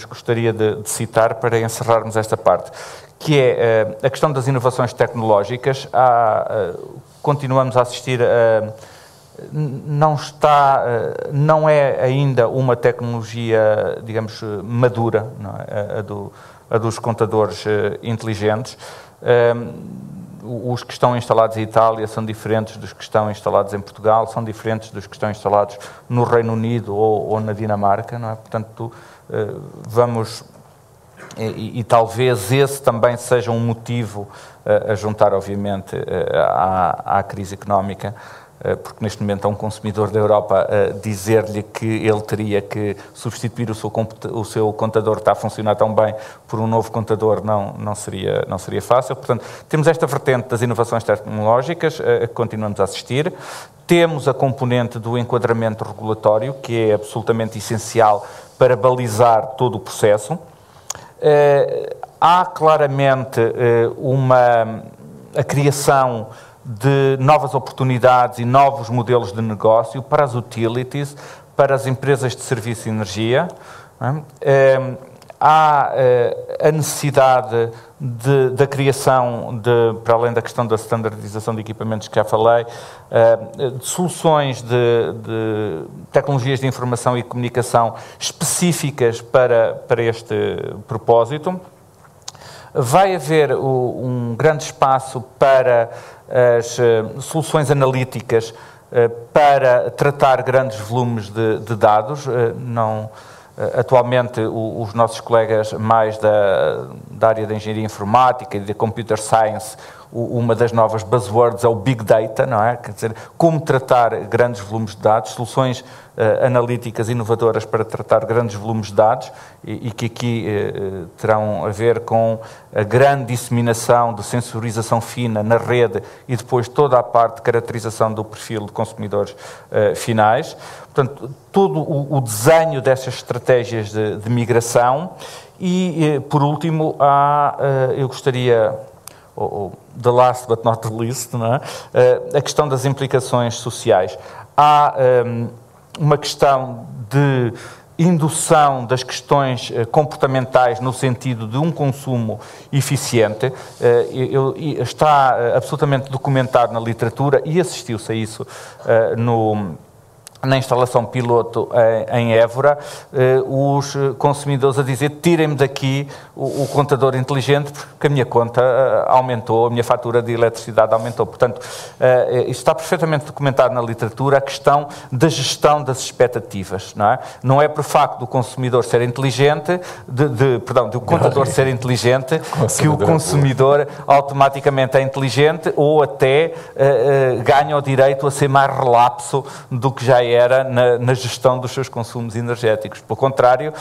gostaria de citar para encerrarmos esta parte, que é a questão das inovações tecnológicas. Continuamos a assistir não é ainda uma tecnologia, madura, não é? A dos contadores inteligentes. Os que estão instalados em Itália são diferentes dos que estão instalados em Portugal, são diferentes dos que estão instalados no Reino Unido ou na Dinamarca, não é? Portanto, vamos... E talvez esse também seja um motivo a juntar, obviamente, à crise económica, porque neste momento há um consumidor da Europa dizer-lhe que ele teria que substituir o seu contador que está a funcionar tão bem por um novo contador, não seria fácil. Portanto, temos esta vertente das inovações tecnológicas, a que continuamos a assistir. Temos a componente do enquadramento regulatório, que é absolutamente essencial para balizar todo o processo. Há claramente a criação de novas oportunidades e novos modelos de negócio para as utilities, para as empresas de serviço de energia. Há a necessidade da criação, para além da questão da standardização de equipamentos que já falei, de soluções de tecnologias de informação e comunicação específicas para este propósito. Vai haver um grande espaço para as soluções analíticas para tratar grandes volumes de dados. Atualmente, os nossos colegas mais da área da engenharia informática e da computer science, uma das novas buzzwords é o Big Data, não é? Quer dizer, como tratar grandes volumes de dados, soluções analíticas inovadoras para tratar grandes volumes de dados e que aqui terão a ver com a grande disseminação de sensorização fina na rede e depois toda a parte de caracterização do perfil de consumidores finais. Portanto, todo o desenho dessas estratégias de migração e, por último, eu gostaria... the last but not the least, não é? A questão das implicações sociais. Há uma questão de indução das questões comportamentais no sentido de um consumo eficiente. Está absolutamente documentado na literatura e assistiu-se a isso na instalação piloto em Évora, os consumidores a dizer: tirem-me daqui o contador inteligente porque a minha conta aumentou, a minha fatura de eletricidade aumentou. Portanto, isto está perfeitamente documentado na literatura, a questão da gestão das expectativas, não é? Não é por facto do consumidor ser inteligente, do contador ser inteligente, que o consumidor automaticamente é inteligente ou até ganha o direito a ser mais relapso do que já era na gestão dos seus consumos energéticos. Pelo contrário,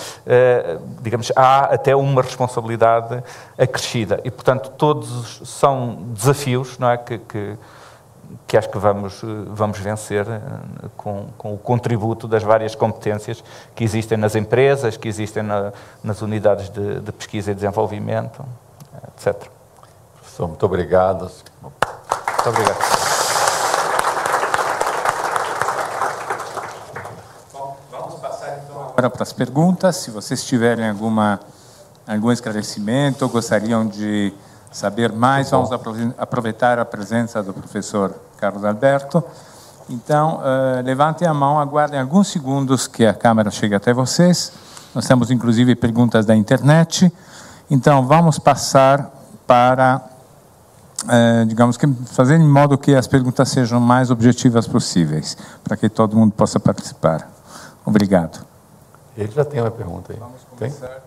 digamos, há até uma responsabilidade acrescida. E, portanto, todos são desafios, não é, que acho que vamos vencer com o contributo das várias competências que existem nas empresas, que existem nas unidades de pesquisa e desenvolvimento, etc. Professor, muito obrigado. Muito obrigado. Agora para as perguntas, se vocês tiverem algum esclarecimento, gostariam de saber mais, vamos aproveitar a presença do professor Carlos Alberto. Então, levantem a mão, aguardem alguns segundos que a câmera chegue até vocês. Nós temos, inclusive, perguntas da internet. Então, vamos passar para, digamos que, fazer de modo que as perguntas sejam mais objetivas possíveis, para que todo mundo possa participar. Obrigado. Ele já tem uma pergunta aí. Vamos começar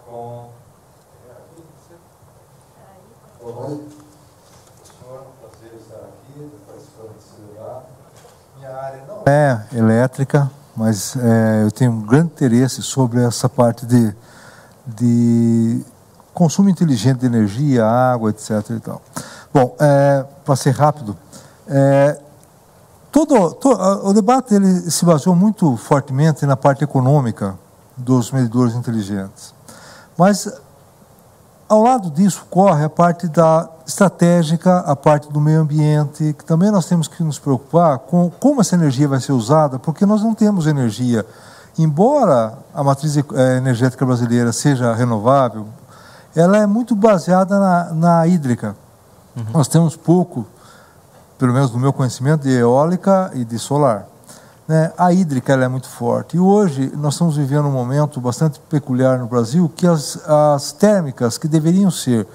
com... Minha área não é elétrica, mas eu tenho um grande interesse sobre essa parte de consumo inteligente de energia, água, etc. E tal. Bom, para ser rápido, o debate ele se baseou muito fortemente na parte econômica dos medidores inteligentes. Mas, ao lado disso, corre a parte da estratégica, a parte do meio ambiente, que também nós temos que nos preocupar com como essa energia vai ser usada, porque nós não temos energia. Embora a matriz energética brasileira seja renovável, ela é muito baseada na hídrica. Uhum. Nós temos pouco, pelo menos no meu conhecimento, de eólica e de solar. A hídrica ela é muito forte. E hoje nós estamos vivendo um momento bastante peculiar no Brasil, que as térmicas, que deveriam ser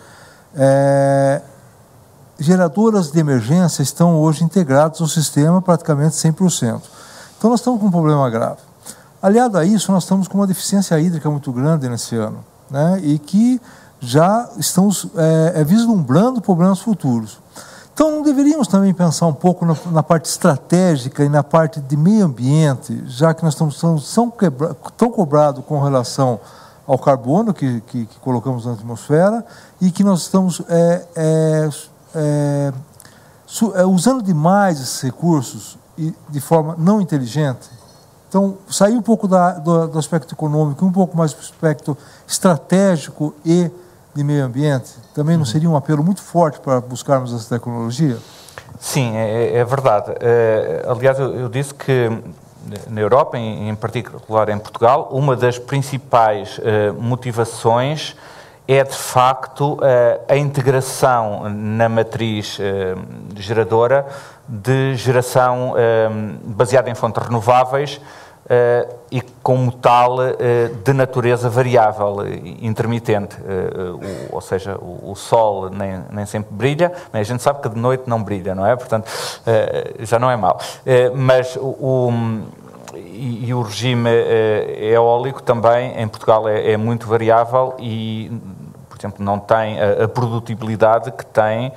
geradoras de emergência, estão hoje integradas ao sistema praticamente 100%. Então nós estamos com um problema grave. Aliado a isso, nós estamos com uma deficiência hídrica muito grande nesse ano, e que já estamos vislumbrando problemas futuros. Então, não deveríamos também pensar um pouco na parte estratégica e na parte de meio ambiente, já que nós estamos tão cobrados com relação ao carbono que colocamos na atmosfera e que nós estamos usando demais esses recursos e de forma não inteligente. Então, sair um pouco do aspecto econômico, um pouco mais do aspecto estratégico e de meio ambiente, também não seria um apelo muito forte para buscarmos essa tecnologia? Sim, é verdade. Aliás, eu disse que na Europa, em particular em Portugal, uma das principais motivações é, de facto, a integração na matriz geradora de geração baseada em fontes renováveis, e como tal de natureza variável, intermitente, ou seja, o sol nem sempre brilha, mas a gente sabe que de noite não brilha, não é? Portanto, já não é mau. Mas o regime eólico também em Portugal é muito variável e, por exemplo, não tem a produtibilidade que tem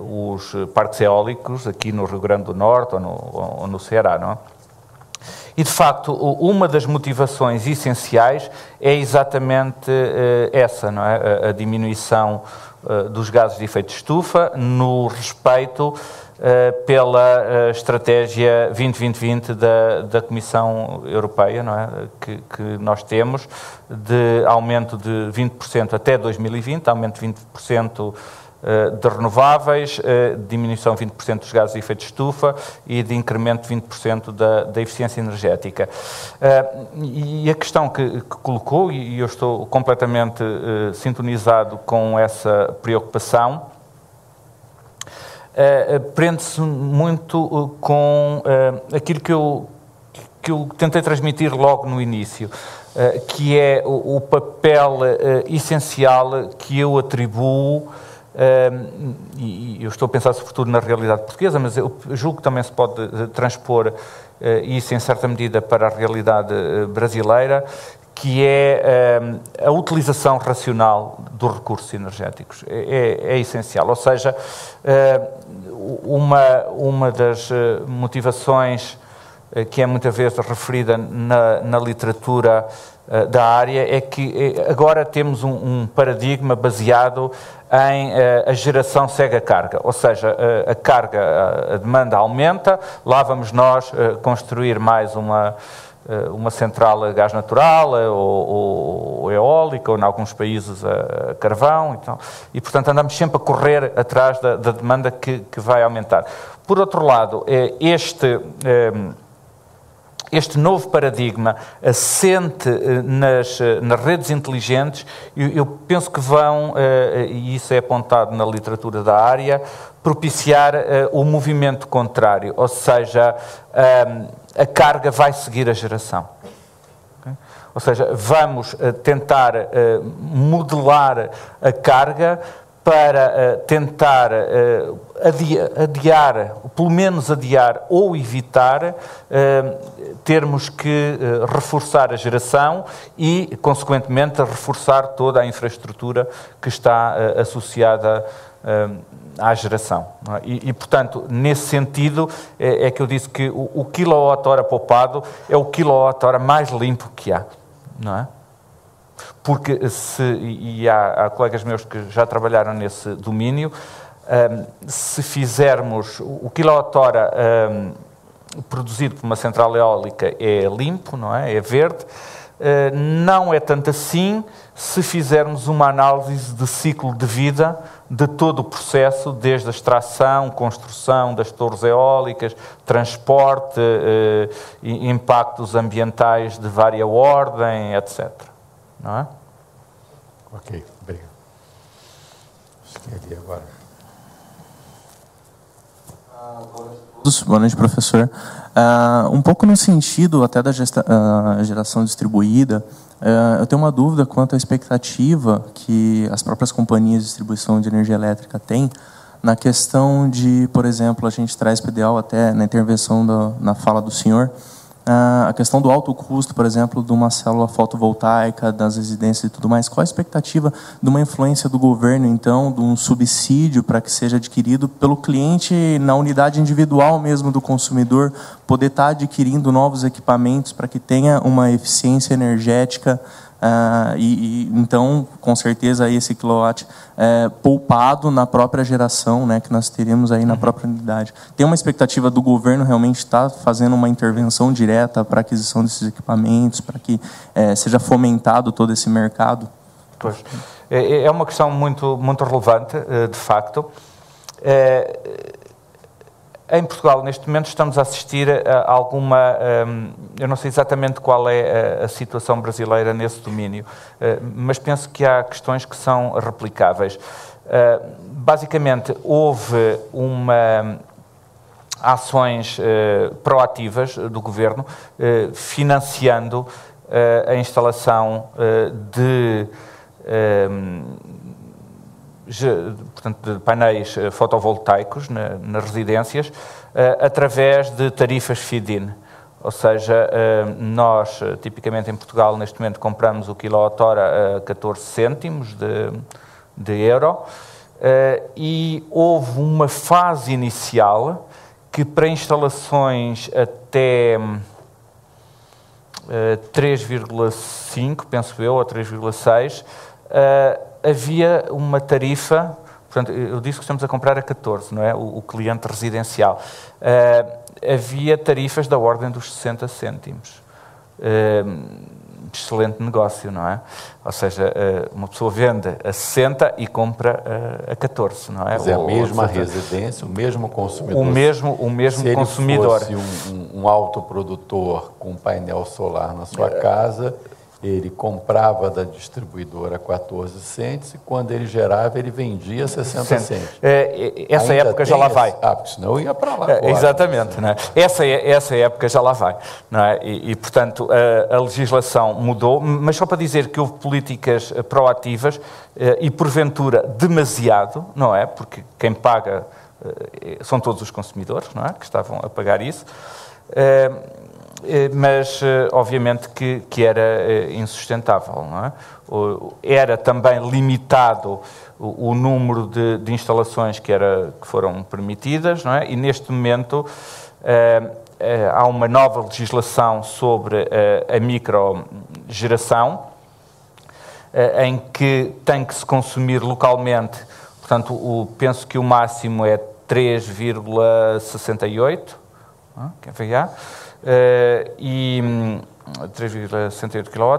os parques eólicos aqui no Rio Grande do Norte ou no Ceará, não é? E, de facto, uma das motivações essenciais é exatamente essa, não é? A diminuição dos gases de efeito de estufa no respeito pela estratégia 2020 da Comissão Europeia, não é? Que nós temos, de aumento de 20% até 2020, aumento de 20% de renováveis, diminuição de 20% dos gases de efeito de estufa e de incremento de 20% da eficiência energética. E a questão que colocou, e eu estou completamente sintonizado com essa preocupação, prende-se muito com aquilo que eu tentei transmitir logo no início, que é o papel essencial que eu atribuo, e eu estou a pensar sobretudo na realidade portuguesa, mas eu julgo que também se pode transpor isso em certa medida para a realidade brasileira, que é a utilização racional dos recursos energéticos. É essencial. Ou seja, uma das motivações que é muitas vezes referida na literatura da área é que agora temos um paradigma baseado em a geração segue a carga, ou seja, a carga, a demanda aumenta, lá vamos nós construir mais uma central a gás natural ou eólica, ou em alguns países a carvão, e portanto andamos sempre a correr atrás da demanda que vai aumentar. Por outro lado, este novo paradigma assente nas redes inteligentes, eu penso que vão, e isso é apontado na literatura da área, propiciar o movimento contrário, ou seja, a carga vai seguir a geração. Okay? Ou seja, vamos tentar modelar a carga para tentar adiar, pelo menos adiar ou evitar termos que reforçar a geração e, consequentemente, reforçar toda a infraestrutura que está associada à geração. E, portanto, nesse sentido, é que eu disse que o quilowatt-hora poupado é o quilowatt-hora mais limpo que há, não é? Porque há colegas meus que já trabalharam nesse domínio, se fizermos o quilowatt-hora produzido por uma central eólica é limpo, não é? É verde, não é tanto assim se fizermos uma análise de ciclo de vida de todo o processo, desde a extração, construção das torres eólicas, transporte, impactos ambientais de vária ordem, etc. Não é? Ok, obrigado. Ali agora. Boa noite, professor. Um pouco no sentido até da geração distribuída, eu tenho uma dúvida quanto à expectativa que as próprias companhias de distribuição de energia elétrica têm na questão de, por exemplo, a gente traz para o ideal até na intervenção na fala do senhor, a questão do alto custo, por exemplo, de uma célula fotovoltaica, das residências e tudo mais. Qual a expectativa de uma influência do governo, então, de um subsídio para que seja adquirido pelo cliente na unidade individual mesmo do consumidor, poder estar adquirindo novos equipamentos para que tenha uma eficiência energética então, com certeza, esse quilowatt poupado na própria geração, né, que nós teríamos aí na própria unidade. Tem uma expectativa do governo realmente estar fazendo uma intervenção direta para a aquisição desses equipamentos, para que seja fomentado todo esse mercado? Pois. É uma questão muito, muito relevante, de facto. Em Portugal, neste momento, estamos a assistir a alguma... eu não sei exatamente qual é a situação brasileira nesse domínio, mas penso que há questões que são replicáveis. Basicamente, houve ações proativas do Governo financiando a instalação portanto, de painéis fotovoltaicos nas residências através de tarifas feed-in. Ou seja, nós, tipicamente em Portugal, neste momento, compramos o quilowatt-hora a 14 cêntimos de euro e houve uma fase inicial que, para instalações até 3,5, penso eu, ou 3,6, havia uma tarifa, portanto, eu disse que estamos a comprar a 14, não é? O cliente residencial. Havia tarifas da ordem dos 60 cêntimos. Excelente negócio, não é? Ou seja, uma pessoa vende a 60 e compra a 14, não é? Mas é a mesma residência, o mesmo consumidor. O mesmo consumidor. Se ele fosse um autoprodutor com painel solar na sua casa, ele comprava da distribuidora 14 cents e quando ele gerava, ele vendia 60 cents. Essa Ainda época já lá vai. Senão eu ia para lá agora. Exatamente. Não é? Essa época já lá vai. Não é? Portanto, a legislação mudou, mas só para dizer que houve políticas proativas e, porventura, demasiado, não é? Porque quem paga são todos os consumidores, não é? Que estavam a pagar isso. Mas, obviamente, que era insustentável, não é? Era também limitado o número de instalações que foram permitidas, não é? E, neste momento, há uma nova legislação sobre a microgeração, em que tem que se consumir localmente, portanto, penso que o máximo é 3,68 kVA, e 3,68 kW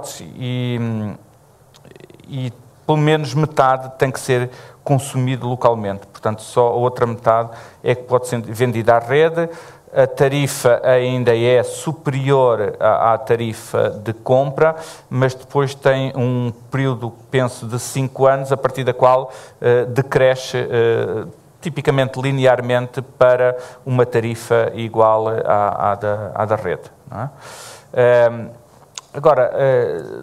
e pelo menos metade tem que ser consumido localmente. Portanto, só a outra metade é que pode ser vendida à rede. A tarifa ainda é superior à tarifa de compra, mas depois tem um período, penso, de 5 anos, a partir da qual decresce tipicamente linearmente para uma tarifa igual à da rede. Não é? Agora,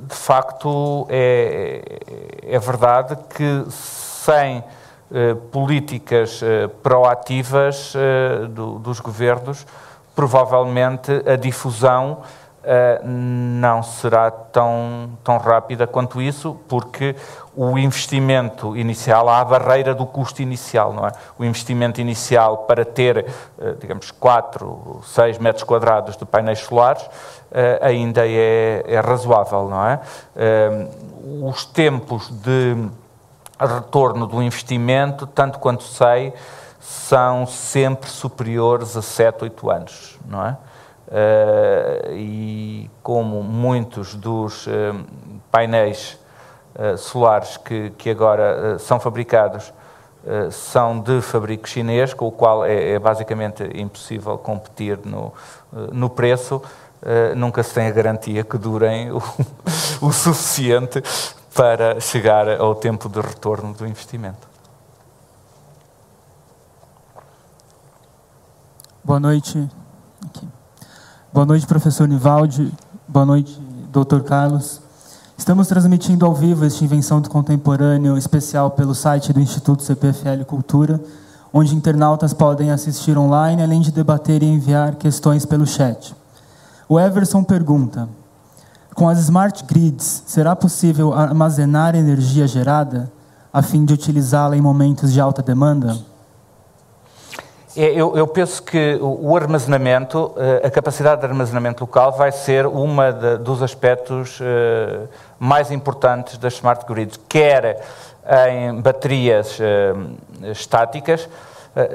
de facto, é verdade que sem políticas proativas dos governos, provavelmente a difusão não será tão rápida quanto isso, porque o investimento inicial, há a barreira do custo inicial, não é? O investimento inicial para ter, digamos, 4, 6 metros quadrados de painéis solares ainda é razoável, não é? Os tempos de retorno do investimento, tanto quanto sei, são sempre superiores a 7, 8 anos, não é? E como muitos dos painéis solares que agora são fabricados são de fabrico chinês, com o qual é basicamente impossível competir no preço, nunca se tem a garantia que durem o suficiente para chegar ao tempo de retorno do investimento. Boa noite. Boa noite, professor Nivaldi. Boa noite, doutor Carlos. Estamos transmitindo ao vivo este Invenção do Contemporâneo especial pelo site do Instituto CPFL Cultura, onde internautas podem assistir online, além de debater e enviar questões pelo chat. O Everson pergunta: com as smart grids, será possível armazenar energia gerada a fim de utilizá-la em momentos de alta demanda? Eu penso que o armazenamento, a capacidade de armazenamento local vai ser dos aspectos mais importantes das smart grids, quer em baterias estáticas.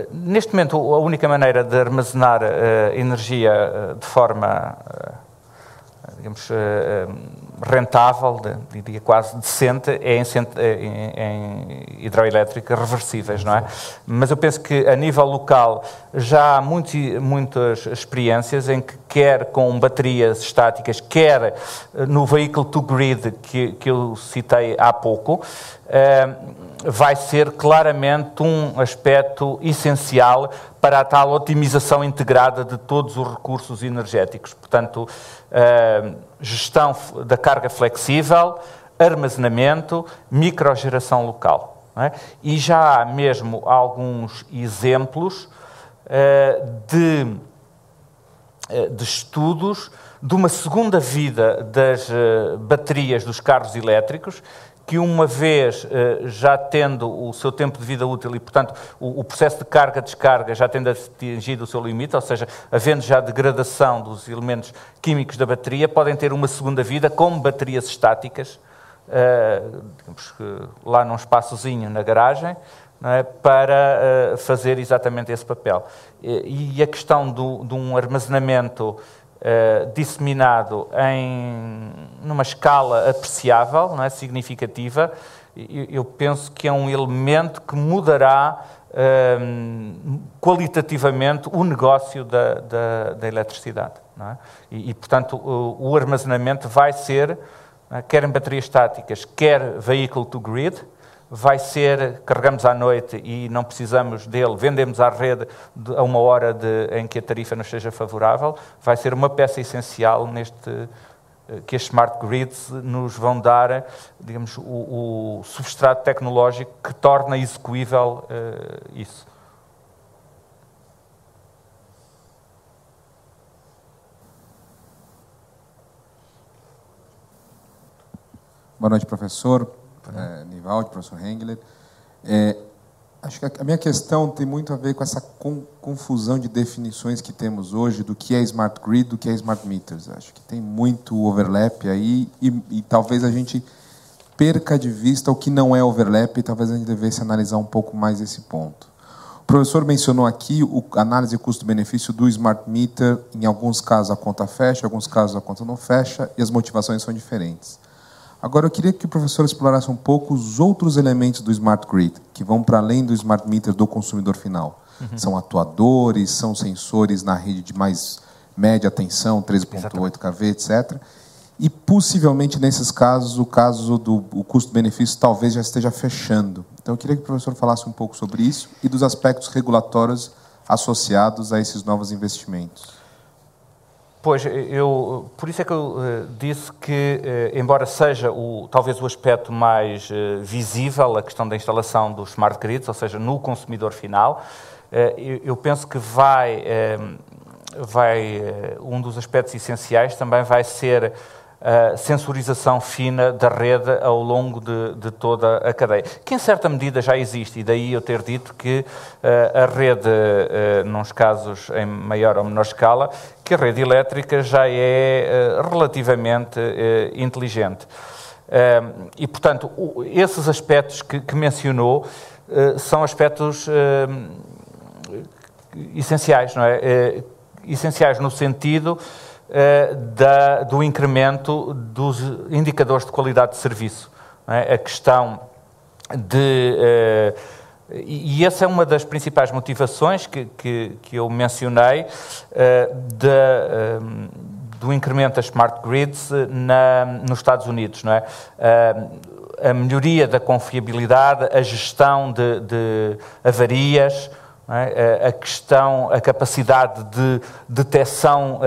Neste momento, a única maneira de armazenar energia de forma, digamos, rentável, diria quase decente, é em hidroelétricas reversíveis, não é? Mas eu penso que a nível local já há muitas experiências em que, quer com baterias estáticas, quer no vehicle to grid que eu citei há pouco, vai ser claramente um aspecto essencial para a tal otimização integrada de todos os recursos energéticos. Portanto, gestão da carga flexível, armazenamento, microgeração local. Não é? E já há mesmo alguns exemplos de estudos de uma segunda vida das baterias dos carros elétricos, que uma vez já tendo o seu tempo de vida útil e, portanto, o processo de carga-descarga já tendo atingido o seu limite, ou seja, havendo já degradação dos elementos químicos da bateria, podem ter uma segunda vida como baterias estáticas, digamos, lá num espaçozinho na garagem, não é, para fazer exatamente esse papel. E a questão de um armazenamento disseminado numa escala apreciável, não é, significativa, eu penso que é um elemento que mudará qualitativamente o negócio da eletricidade. Não é? Portanto, o armazenamento vai ser quer em baterias estáticas, quer vehicle to grid, vai ser, carregamos à noite e não precisamos dele, vendemos à rede a uma hora em que a tarifa nos seja favorável, vai ser uma peça essencial que as smart grids nos vão dar, digamos, o substrato tecnológico que torna execuível isso. Boa noite, professor Nivaldi, professor Hengler. Acho que a minha questão tem muito a ver com essa confusão de definições que temos hoje do que é smart grid, do que é smart meters. Acho que tem muito overlap aí e talvez a gente perca de vista o que não é overlap e talvez a gente devesse analisar um pouco mais esse ponto. O professor mencionou aqui a análise custo-benefício do smart meter. Em alguns casos a conta fecha, em alguns casos a conta não fecha e as motivações são diferentes. Agora, eu queria que o professor explorasse um pouco os outros elementos do Smart Grid, que vão para além do Smart Meter do consumidor final. São atuadores, são sensores na rede de mais média tensão, 13.8 kV, etc. E, possivelmente, nesses casos, o caso do custo-benefício talvez já esteja fechando. Então, eu queria que o professor falasse um pouco sobre isso e dos aspectos regulatórios associados a esses novos investimentos. Pois, por isso é que eu disse que, embora seja talvez o aspecto mais visível, a questão da instalação dos smart grids, ou seja, no consumidor final, eu penso que um dos aspectos essenciais também vai ser a sensorização fina da rede ao longo de toda a cadeia, que em certa medida já existe, e daí eu ter dito que a rede, nos casos em maior ou menor escala, que a rede elétrica já é relativamente inteligente. E, portanto, esses aspectos que mencionou são aspectos essenciais, não é? Essenciais no sentido do incremento dos indicadores de qualidade de serviço. Não é? A questão e essa é uma das principais motivações que eu mencionei do incremento das smart grids nos Estados Unidos. Não é? A melhoria da confiabilidade, a gestão de avarias, a capacidade de detecção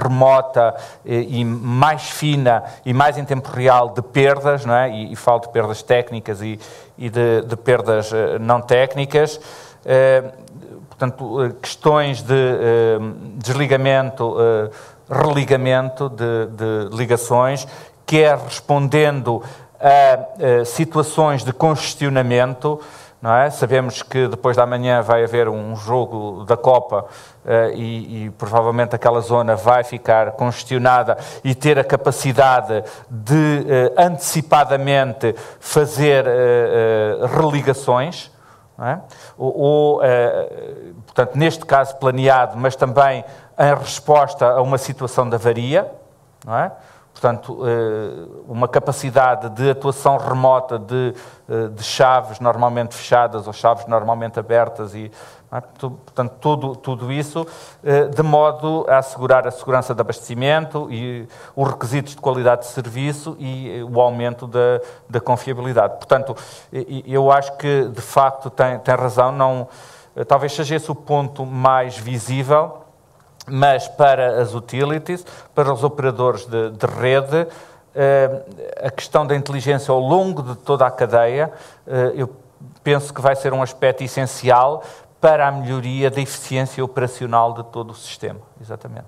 remota e mais fina e mais em tempo real de perdas, não é? E falo de perdas técnicas e de perdas não técnicas, portanto, questões de desligamento, religamento de ligações, quer respondendo a situações de congestionamento. Não é? Sabemos que depois da manhã vai haver um jogo da Copa e provavelmente aquela zona vai ficar congestionada e ter a capacidade de antecipadamente fazer religações, não é? Portanto, neste caso planeado, mas também em resposta a uma situação de avaria, não é? Portanto, uma capacidade de atuação remota de chaves normalmente fechadas ou chaves normalmente abertas, e, portanto, tudo isso de modo a assegurar a segurança de abastecimento e os requisitos de qualidade de serviço e o aumento da confiabilidade. Portanto, eu acho que, de facto, tem razão, talvez seja esse o ponto mais visível. Mas para as utilities, para os operadores de rede, a questão da inteligência ao longo de toda a cadeia, eu penso que vai ser um aspecto essencial para a melhoria da eficiência operacional de todo o sistema. Exatamente.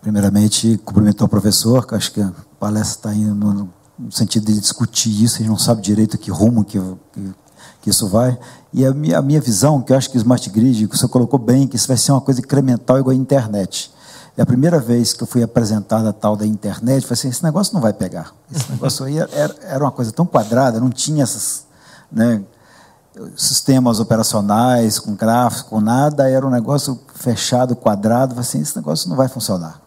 Primeiramente, cumprimentar o professor, que acho que a palestra está indo no sentido de discutir isso, a gente não sabe direito que rumo que isso vai. E a minha visão, que eu acho que o Smart Grid, que você colocou bem, que isso vai ser uma coisa incremental igual a internet. É a primeira vez que eu fui apresentada a tal da internet, eu falei assim, esse negócio não vai pegar. Esse negócio aí era uma coisa tão quadrada, não tinha esses, né, sistemas operacionais, com gráfico, com nada, era um negócio fechado, quadrado, eu falei assim, esse negócio não vai funcionar.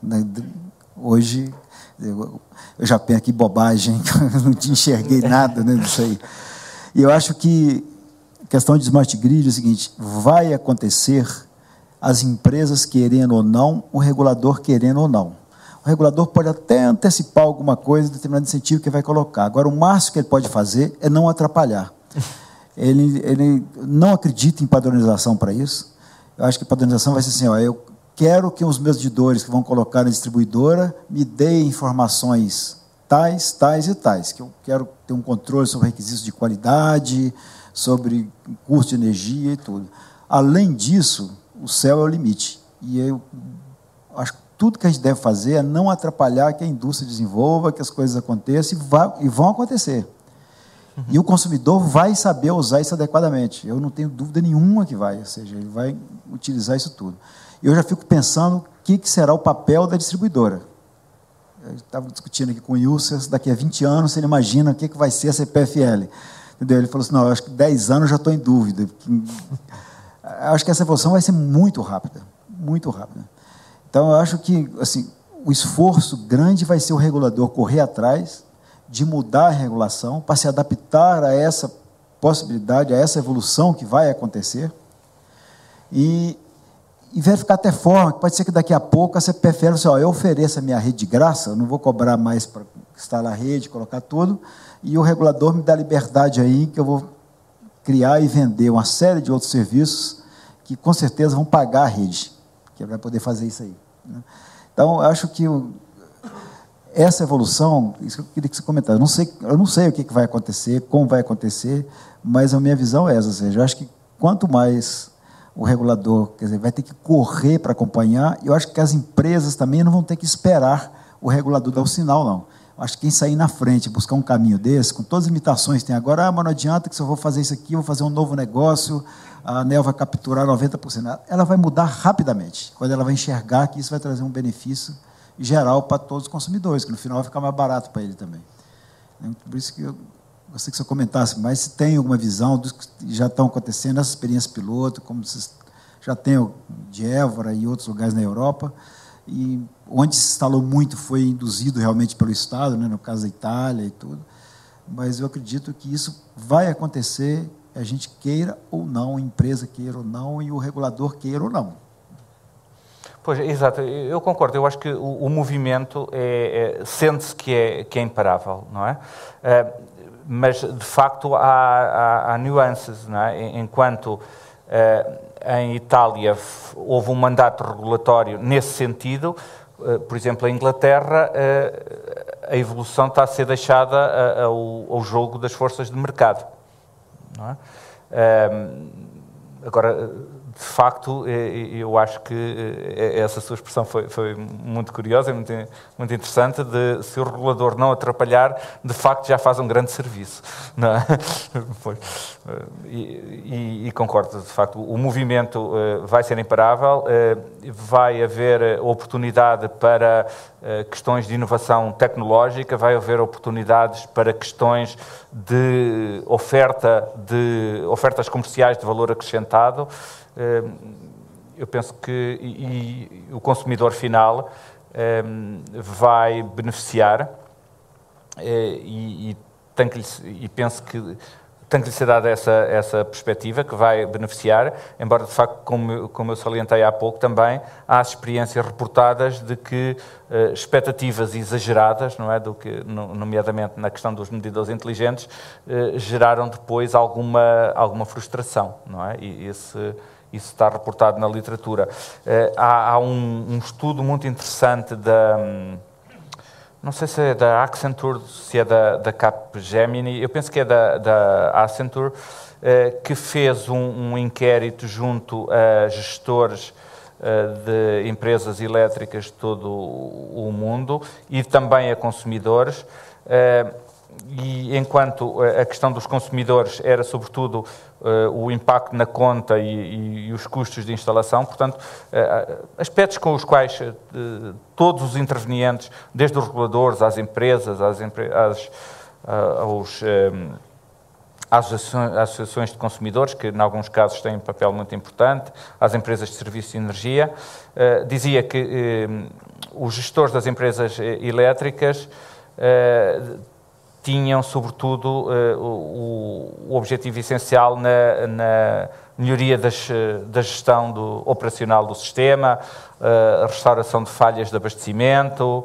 Hoje, eu já penso que bobagem, eu não enxerguei nada, né, disso aí. E eu acho que questão de smart grid é o seguinte: vai acontecer, as empresas querendo ou não, o regulador querendo ou não. O regulador pode até antecipar alguma coisa, determinado incentivo que vai colocar. Agora, o máximo que ele pode fazer é não atrapalhar. Ele não acredita em padronização para isso. Eu acho que a padronização vai ser assim: eu quero que os meus medidores que vão colocar na distribuidora me deem informações tais, tais e tais, que eu quero ter um controle sobre requisitos de qualidade, sobre custo de energia e tudo. Além disso, o céu é o limite. E eu acho que tudo que a gente deve fazer é não atrapalhar que a indústria desenvolva, que as coisas aconteçam e vão acontecer. E o consumidor vai saber usar isso adequadamente. Eu não tenho dúvida nenhuma que vai, ou seja, ele vai utilizar isso tudo. Eu já fico pensando o que será o papel da distribuidora. Eu estava discutindo aqui com o Wilson, daqui a 20 anos, ele imagina o que vai ser a CPFL. Entendeu? Ele falou assim: não, eu acho que 10 anos já estou em dúvida. Eu acho que essa evolução vai ser muito rápida, muito rápida. Então, eu acho que assim, o esforço grande vai ser o regulador correr atrás de mudar a regulação para se adaptar a essa possibilidade, a essa evolução que vai acontecer e verificar até forma, que pode ser que daqui a pouco a CPFL assim, eu ofereço a minha rede de graça, eu não vou cobrar mais para instalar a rede, colocar tudo, e o regulador me dá liberdade aí que eu vou criar e vender uma série de outros serviços que com certeza vão pagar a rede, que vai poder fazer isso aí. Né? Então, eu acho que essa evolução, isso que eu queria que você comentasse, eu não sei o que vai acontecer, como vai acontecer, mas a minha visão é essa, ou seja, eu acho que quanto mais o regulador, quer dizer, vai ter que correr para acompanhar, e eu acho que as empresas também não vão ter que esperar o regulador dar o sinal, não. Eu acho que quem sair na frente, buscar um caminho desse, com todas as limitações que tem agora, mas não adianta que se eu vou fazer isso aqui, eu vou fazer um novo negócio, a ANEEL vai capturar 90%. Ela vai mudar rapidamente, quando ela vai enxergar que isso vai trazer um benefício geral para todos os consumidores, que no final vai ficar mais barato para ele também. Por isso que eu gostaria que você comentasse mais se tem alguma visão dos que já estão acontecendo, essa experiência piloto, como vocês já tem de Évora e outros lugares na Europa, e onde se instalou muito foi induzido realmente pelo Estado, né, no caso da Itália e tudo, mas eu acredito que isso vai acontecer, a gente queira ou não, a empresa queira ou não, e o regulador queira ou não. Pois, exato, eu concordo, eu acho que o movimento sente-se que é imparável, não é? Mas, de facto, há nuances, não é? Enquanto em Itália houve um mandato regulatório nesse sentido, por exemplo, em Inglaterra, a evolução está a ser deixada ao jogo das forças de mercado, não é? Agora, de facto, eu acho que essa sua expressão foi muito curiosa e muito interessante, de se o regulador não atrapalhar, de facto já faz um grande serviço. Não é? E concordo, de facto, o movimento vai ser imparável, vai haver oportunidade para questões de inovação tecnológica, vai haver oportunidades para questões de ofertas comerciais de valor acrescentado. Eu penso que o consumidor final vai beneficiar e penso que tem que lhe ser dada essa perspectiva, que vai beneficiar, embora, de facto, como eu salientei há pouco também, há experiências reportadas de que expectativas exageradas, não é, nomeadamente na questão dos medidores inteligentes, geraram depois alguma frustração, não é? E isso está reportado na literatura. Há um estudo muito interessante não sei se é da Accenture, se é da Capgemini, eu penso que é da Accenture, que fez um inquérito junto a gestores de empresas elétricas de todo o mundo e também a consumidores, e enquanto a questão dos consumidores era sobretudo o impacto na conta e os custos de instalação, portanto, aspectos com os quais todos os intervenientes, desde os reguladores, às empresas, às associações de consumidores, que em alguns casos têm um papel muito importante, às empresas de serviços de energia, dizia que os gestores das empresas elétricas tinham, sobretudo, o objetivo essencial na melhoria da gestão operacional do sistema, a restauração de falhas de abastecimento,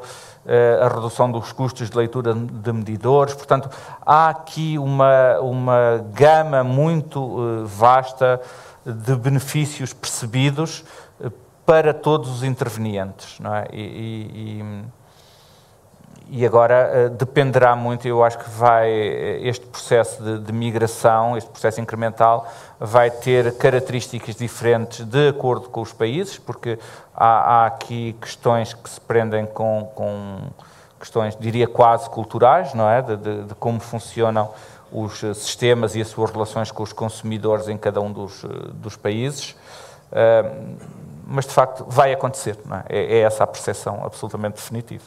a redução dos custos de leitura de medidores. Portanto, há aqui uma gama muito vasta de benefícios percebidos para todos os intervenientes, não é? E agora dependerá muito, eu acho que este processo de migração, este processo incremental, vai ter características diferentes de acordo com os países, porque há aqui questões que se prendem com questões, diria, quase culturais, não é? De como funcionam os sistemas e as suas relações com os consumidores em cada um dos países. Mas, de facto, vai acontecer, não é? É essa a percepção absolutamente definitiva.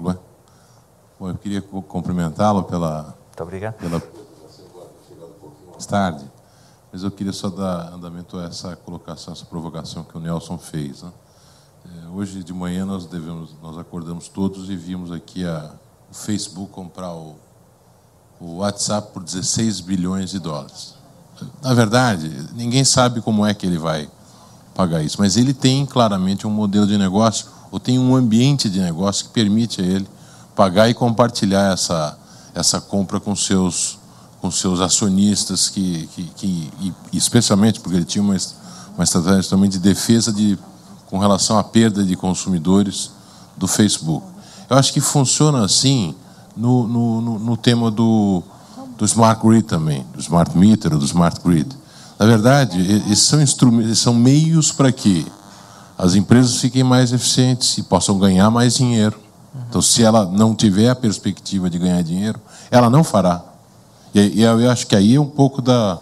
Bom, eu queria cumprimentá-lo pela... Muito obrigado. Mais tarde, mas eu queria só dar andamento a essa colocação, essa provocação que o Nelson fez, né? Hoje de manhã nós acordamos todos e vimos aqui o Facebook comprar o WhatsApp por 16 bilhões de dólares. Na verdade, ninguém sabe como é que ele vai pagar isso, mas ele tem claramente um modelo de negócio, ou tem um ambiente de negócio que permite a ele pagar e compartilhar essa compra com seus acionistas, que especialmente porque ele tinha uma estratégia também de defesa com relação à perda de consumidores do Facebook. Eu acho que funciona assim no tema do Smart Grid também, do Smart Meter ou do Smart Grid. Na verdade, esses são instrumentos, são meios para que as empresas fiquem mais eficientes e possam ganhar mais dinheiro. Então, se ela não tiver a perspectiva de ganhar dinheiro, ela não fará. E eu acho que aí é um pouco da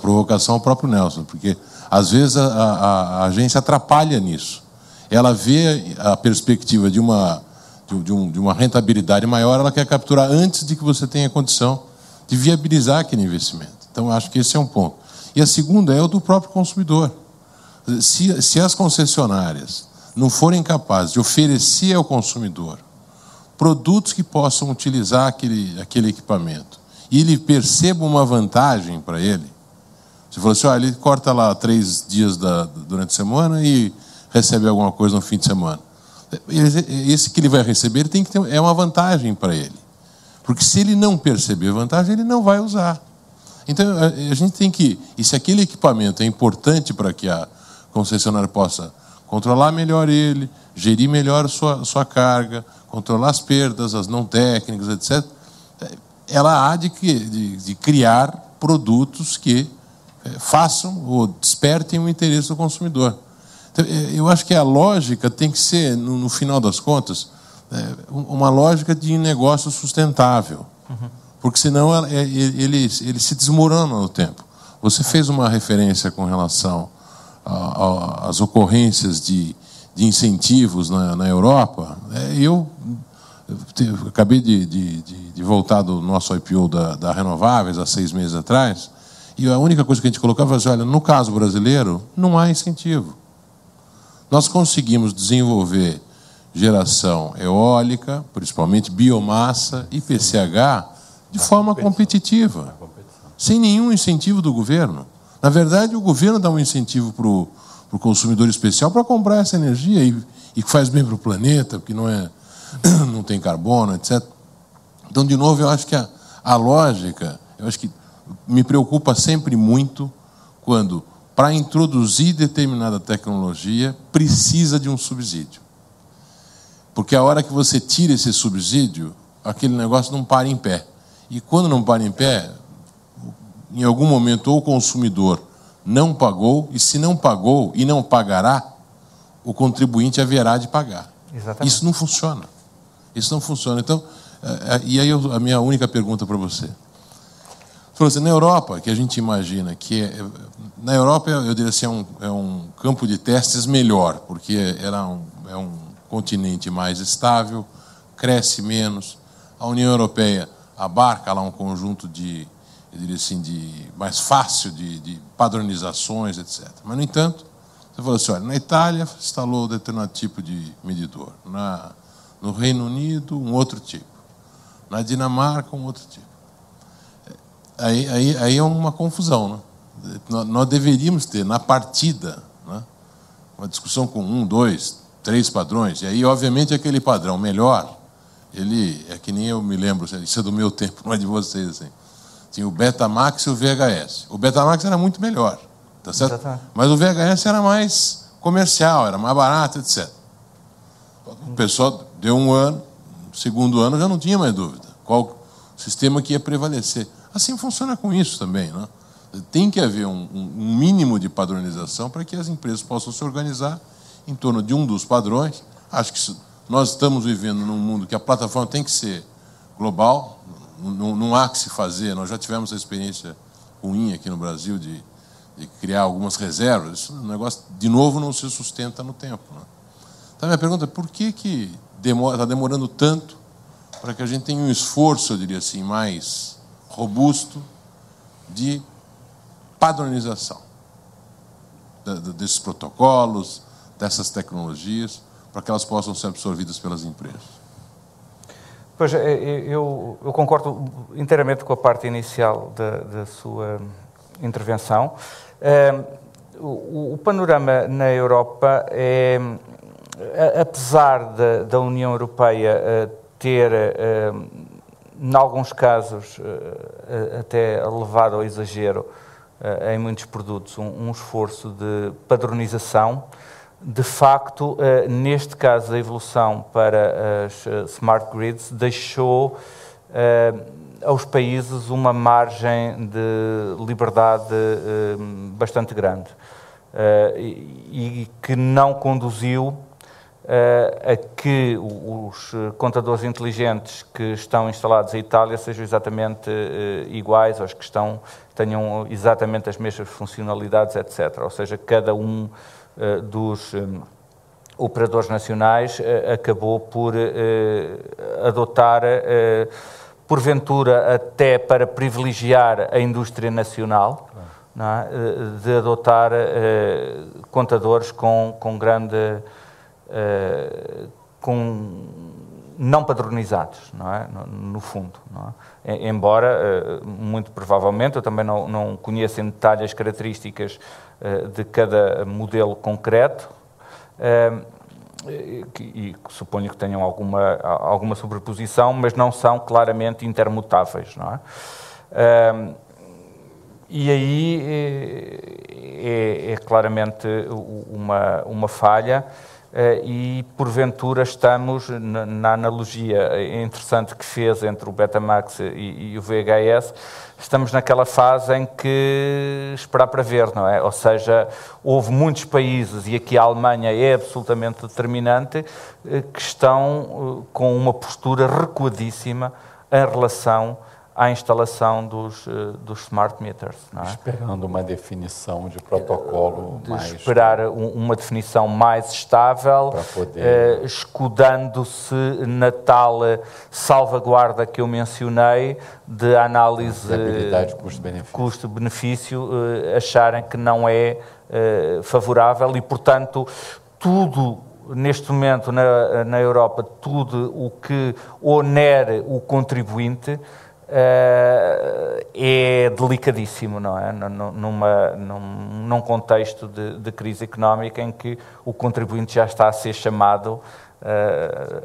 provocação ao próprio Nelson, porque, às vezes, a agência atrapalha nisso. Ela vê a perspectiva de uma rentabilidade maior, ela quer capturar antes de que você tenha condição de viabilizar aquele investimento. Então, eu acho que esse é um ponto. E a segunda é o do próprio consumidor. Se as concessionárias não forem capazes de oferecer ao consumidor produtos que possam utilizar aquele equipamento e ele perceba uma vantagem para ele, você falou assim, ele corta lá 3 dias durante a semana e recebe alguma coisa no fim de semana. Esse que ele vai receber, ele tem que ter, é uma vantagem para ele. Porque se ele não perceber vantagem, ele não vai usar. Então, a gente tem que... E se aquele equipamento é importante para que a concessionária possa controlar melhor ele, gerir melhor a sua carga, controlar as perdas, as não técnicas, etc., ela há de criar produtos que façam ou despertem o interesse do consumidor. Então, eu acho que a lógica tem que ser, no final das contas, uma lógica de negócio sustentável. Porque senão ele se desmorona no tempo. Você fez uma referência com relação às ocorrências de incentivos na Europa. Eu acabei de voltar do nosso IPO da Renováveis há 6 meses atrás, e a única coisa que a gente colocava é, olha, no caso brasileiro, não há incentivo. Nós conseguimos desenvolver geração eólica, principalmente biomassa e PCH, de forma competitiva, sem nenhum incentivo do governo. Na verdade, o governo dá um incentivo para o consumidor especial para comprar essa energia e que faz bem para o planeta, porque não tem carbono, etc. Então, de novo, eu acho que a lógica, eu acho que me preocupa sempre muito quando, para introduzir determinada tecnologia, precisa de um subsídio. Porque a hora que você tira esse subsídio, aquele negócio não para em pé. E quando não para em pé, em algum momento, ou o consumidor não pagou, e se não pagou e não pagará, o contribuinte haverá de pagar. Exatamente. Isso não funciona. Isso não funciona. Então, e aí a minha única pergunta para você. Falou assim, na Europa, que a gente imagina que... na Europa, eu diria assim, é um campo de testes melhor, porque é um continente mais estável, cresce menos. A União Europeia abarca lá um conjunto eu diria assim, mais fácil de padronizações, etc. Mas, no entanto, Você falou assim, olha, na Itália instalou determinado tipo de medidor, no Reino Unido um outro tipo, na Dinamarca um outro tipo. Aí é uma confusão, né? Nós deveríamos ter na partida, né, uma discussão com 1, 2, 3 padrões, e aí obviamente aquele padrão melhor, ele é que nem eu me lembro, isso é do meu tempo, não é de vocês, assim. Tinha o Betamax e o VHS. O Betamax era muito melhor, tá certo? Exatamente. Mas o VHS era mais comercial, era mais barato, etc. O pessoal deu um ano, no segundo ano já não tinha mais dúvida qual sistema que ia prevalecer. Assim funciona com isso também, né? Tem que haver um mínimo de padronização para que as empresas possam se organizar em torno de um dos padrões. Acho que nós estamos vivendo num mundo que a plataforma tem que ser global, não há que se fazer. Nós já tivemos a experiência ruim aqui no Brasil de criar algumas reservas. Esse negócio, de novo, não se sustenta no tempo, né? Então, a minha pergunta é por que está demorando tanto para que a gente tenha um esforço, eu diria assim, mais robusto de padronização desses protocolos, dessas tecnologias, para que elas possam ser absorvidas pelas empresas? Pois, eu concordo inteiramente com a parte inicial da sua intervenção. O panorama na Europa é, apesar da União Europeia ter, em alguns casos, até levado ao exagero, em muitos produtos, um esforço de padronização. De facto, neste caso, a evolução para as smart grids deixou aos países uma margem de liberdade bastante grande e que não conduziu a que os contadores inteligentes que estão instalados em Itália sejam exatamente iguais, ou os que tenham exatamente as mesmas funcionalidades, etc. Ou seja, cada um dos operadores nacionais acabou por adotar, porventura até para privilegiar a indústria nacional, não é? De adotar contadores com grande... não padronizados, não é? No fundo, não é? Embora, muito provavelmente, eu também não conheço em detalhe as características de cada modelo concreto, e suponho que tenham alguma sobreposição, mas não são claramente intermutáveis, não é? E aí é claramente uma falha. E, porventura, estamos, na analogia interessante que fez entre o Betamax e o VHS, estamos naquela fase em que esperar para ver, não é? Ou seja, houve muitos países, e aqui a Alemanha é absolutamente determinante, que estão com uma postura recuadíssima em relação à instalação dos smart meters, não é? Esperando uma definição de protocolo mais... Esperar uma definição mais estável, poder... escudando-se na tal salvaguarda que eu mencionei, de análise custo-benefício, acharem que não é favorável e, portanto, tudo... Neste momento, na Europa, tudo o que onere o contribuinte é delicadíssimo, não é? Num contexto de crise económica em que o contribuinte já está a ser chamado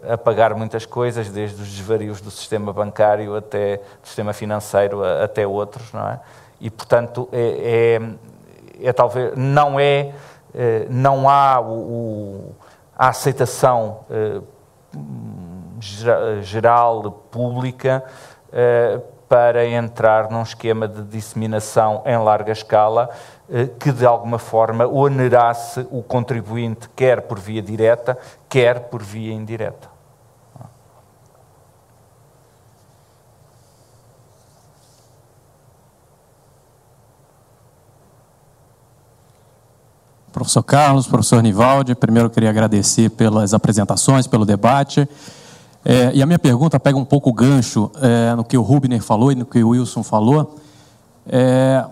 a pagar muitas coisas, desde os desvarios do sistema bancário até do sistema financeiro, até outros, não é? E, portanto, talvez não há a aceitação geral, pública, para entrar num esquema de disseminação em larga escala que, de alguma forma, onerasse o contribuinte, quer por via direta, quer por via indireta. Professor Carlos, professor Nivaldi, primeiro eu queria agradecer pelas apresentações, pelo debate. E a minha pergunta pega um pouco o gancho no que o Rubner falou e no que o Wilson falou.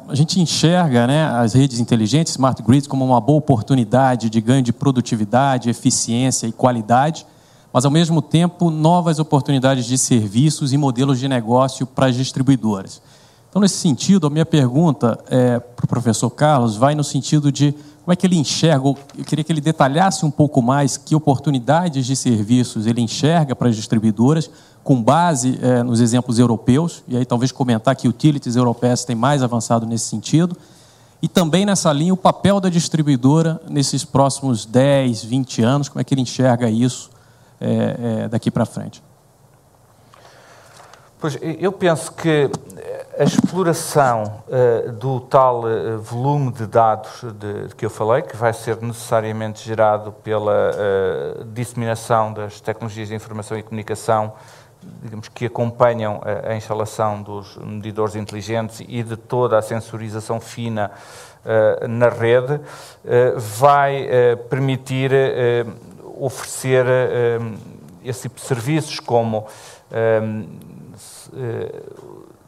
A gente enxerga, né, as redes inteligentes, smart grids, como uma boa oportunidade de ganho de produtividade, eficiência e qualidade, mas, ao mesmo tempo, novas oportunidades de serviços e modelos de negócio para as distribuidoras. Então, nesse sentido, a minha pergunta para o professor Carlos vai no sentido de como é que ele enxerga, eu queria que ele detalhasse um pouco mais que oportunidades de serviços ele enxerga para as distribuidoras, com base nos exemplos europeus, e aí talvez comentar que utilities europeias têm mais avançado nesse sentido, e também nessa linha o papel da distribuidora nesses próximos 10, 20 anos, como é que ele enxerga isso daqui para frente. Pois, eu penso que a exploração do tal volume de dados de que eu falei, que vai ser necessariamente gerado pela disseminação das tecnologias de informação e comunicação, digamos, que acompanham a instalação dos medidores inteligentes e de toda a sensorização fina na rede, vai permitir oferecer esse tipo de serviços como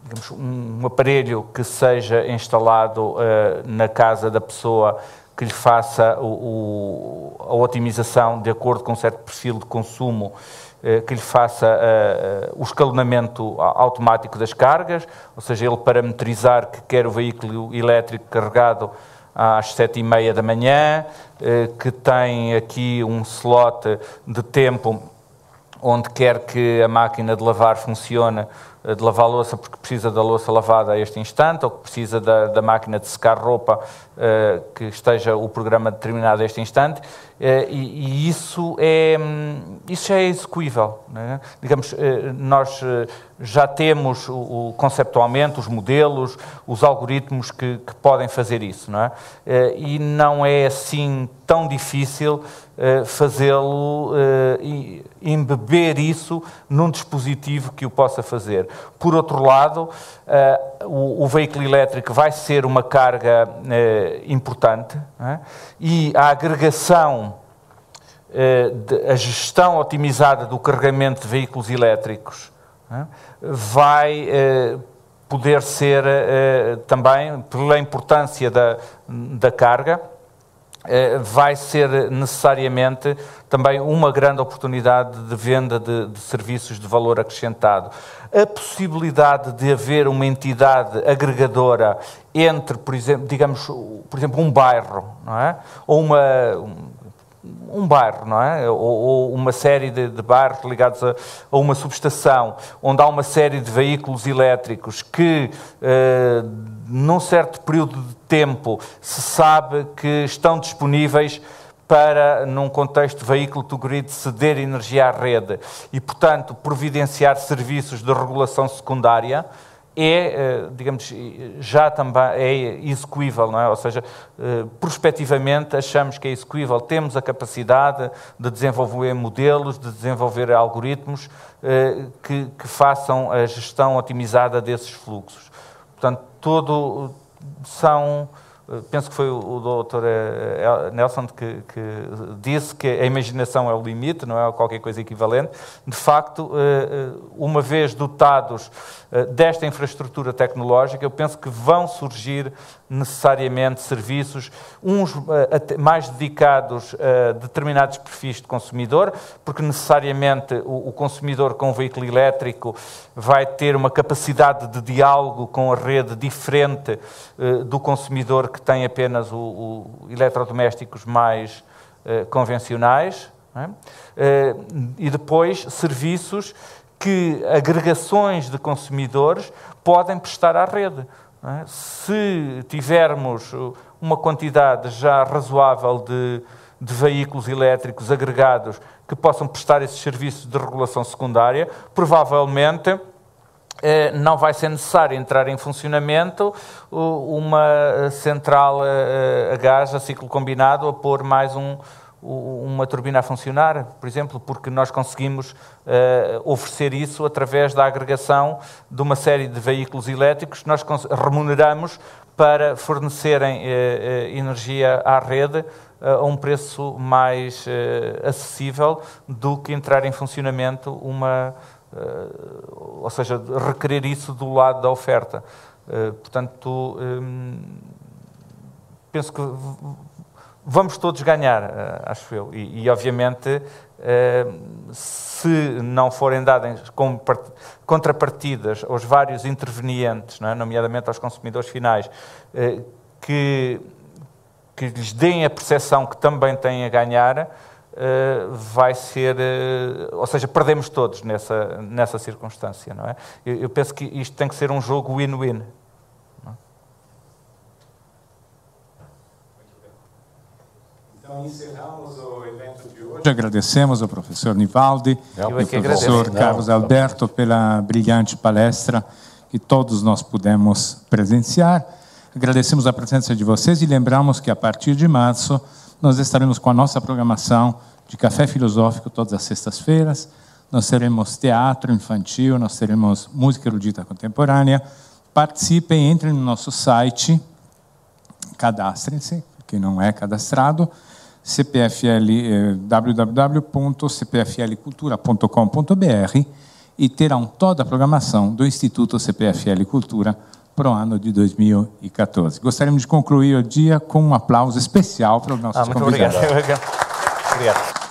digamos, um aparelho que seja instalado na casa da pessoa, que lhe faça a otimização de acordo com um certo perfil de consumo, que lhe faça o escalonamento automático das cargas, ou seja, ele parametrizar que quer o veículo elétrico carregado às 7h30 da manhã, que tem aqui um slot de tempo onde quer que a máquina de lavar funcione, de lavar a louça porque precisa da louça lavada a este instante, ou que precisa da máquina de secar roupa, que esteja o programa determinado a este instante, e isso já é execuível, né? Digamos, nós já temos conceptualmente os modelos, os algoritmos que podem fazer isso, não é? E não é assim tão difícil fazê-lo, embeber isso num dispositivo que o possa fazer. Por outro lado, o veículo elétrico vai ser uma carga importante, não é? E a agregação, a gestão otimizada do carregamento de veículos elétricos, não é? Vai poder ser também, pela importância da carga, vai ser necessariamente também uma grande oportunidade de venda de serviços de valor acrescentado. A possibilidade de haver uma entidade agregadora entre, por exemplo, digamos, um bairro, não é? Ou um bairro, não é? Ou uma série de bairros ligados a uma subestação, onde há uma série de veículos elétricos que, num certo período de tempo, se sabe que estão disponíveis para, num contexto de veículo to grid, ceder energia à rede e, portanto, providenciar serviços de regulação secundária, digamos, já também é execuível, não é? Ou seja, prospectivamente achamos que é execuível, temos a capacidade de desenvolver modelos, de desenvolver algoritmos que façam a gestão otimizada desses fluxos. Portanto, penso que foi o doutor Nelson que disse que a imaginação é o limite, não é qualquer coisa equivalente. De facto, uma vez dotados desta infraestrutura tecnológica, eu penso que vão surgir necessariamente serviços, uns mais dedicados a determinados perfis de consumidor, porque necessariamente o consumidor com um veículo elétrico vai ter uma capacidade de diálogo com a rede diferente do consumidor que tem apenas eletrodomésticos mais convencionais, não é? E depois serviços que agregações de consumidores podem prestar à rede. Não é? Se tivermos uma quantidade já razoável de veículos elétricos agregados que possam prestar esses serviços de regulação secundária, provavelmente não vai ser necessário entrar em funcionamento uma central a gás, a ciclo combinado, a pôr mais uma turbina a funcionar, por exemplo, porque nós conseguimos oferecer isso através da agregação de uma série de veículos elétricos que nós remuneramos para fornecerem energia à rede a um preço mais acessível do que entrar em funcionamento ou seja, requerer isso do lado da oferta. Portanto, penso que vamos todos ganhar, acho eu. E obviamente, se não forem dadas contrapartidas aos vários intervenientes, não é? Nomeadamente aos consumidores finais, que lhes deem a percepção que também têm a ganhar, vai ser... ou seja, perdemos todos nessa circunstância, não é? Eu penso que isto tem que ser um jogo win-win. Então, encerramos o evento de hoje. Agradecemos ao professor Nivaldi e ao professor Carlos Alberto pela brilhante palestra que todos nós pudemos presenciar. Agradecemos a presença de vocês e lembramos que, a partir de março, nós estaremos com a nossa programação de Café Filosófico todas as sextas-feiras. Nós teremos teatro infantil, nós teremos música erudita contemporânea. Participem, entrem no nosso site, cadastrem-se, quem não é cadastrado, www.cpflcultura.com.br, e terão toda a programação do Instituto CPFL Cultura para o ano de 2014. Gostaríamos de concluir o dia com um aplauso especial para os nossos convidados. Muito obrigado. Obrigado.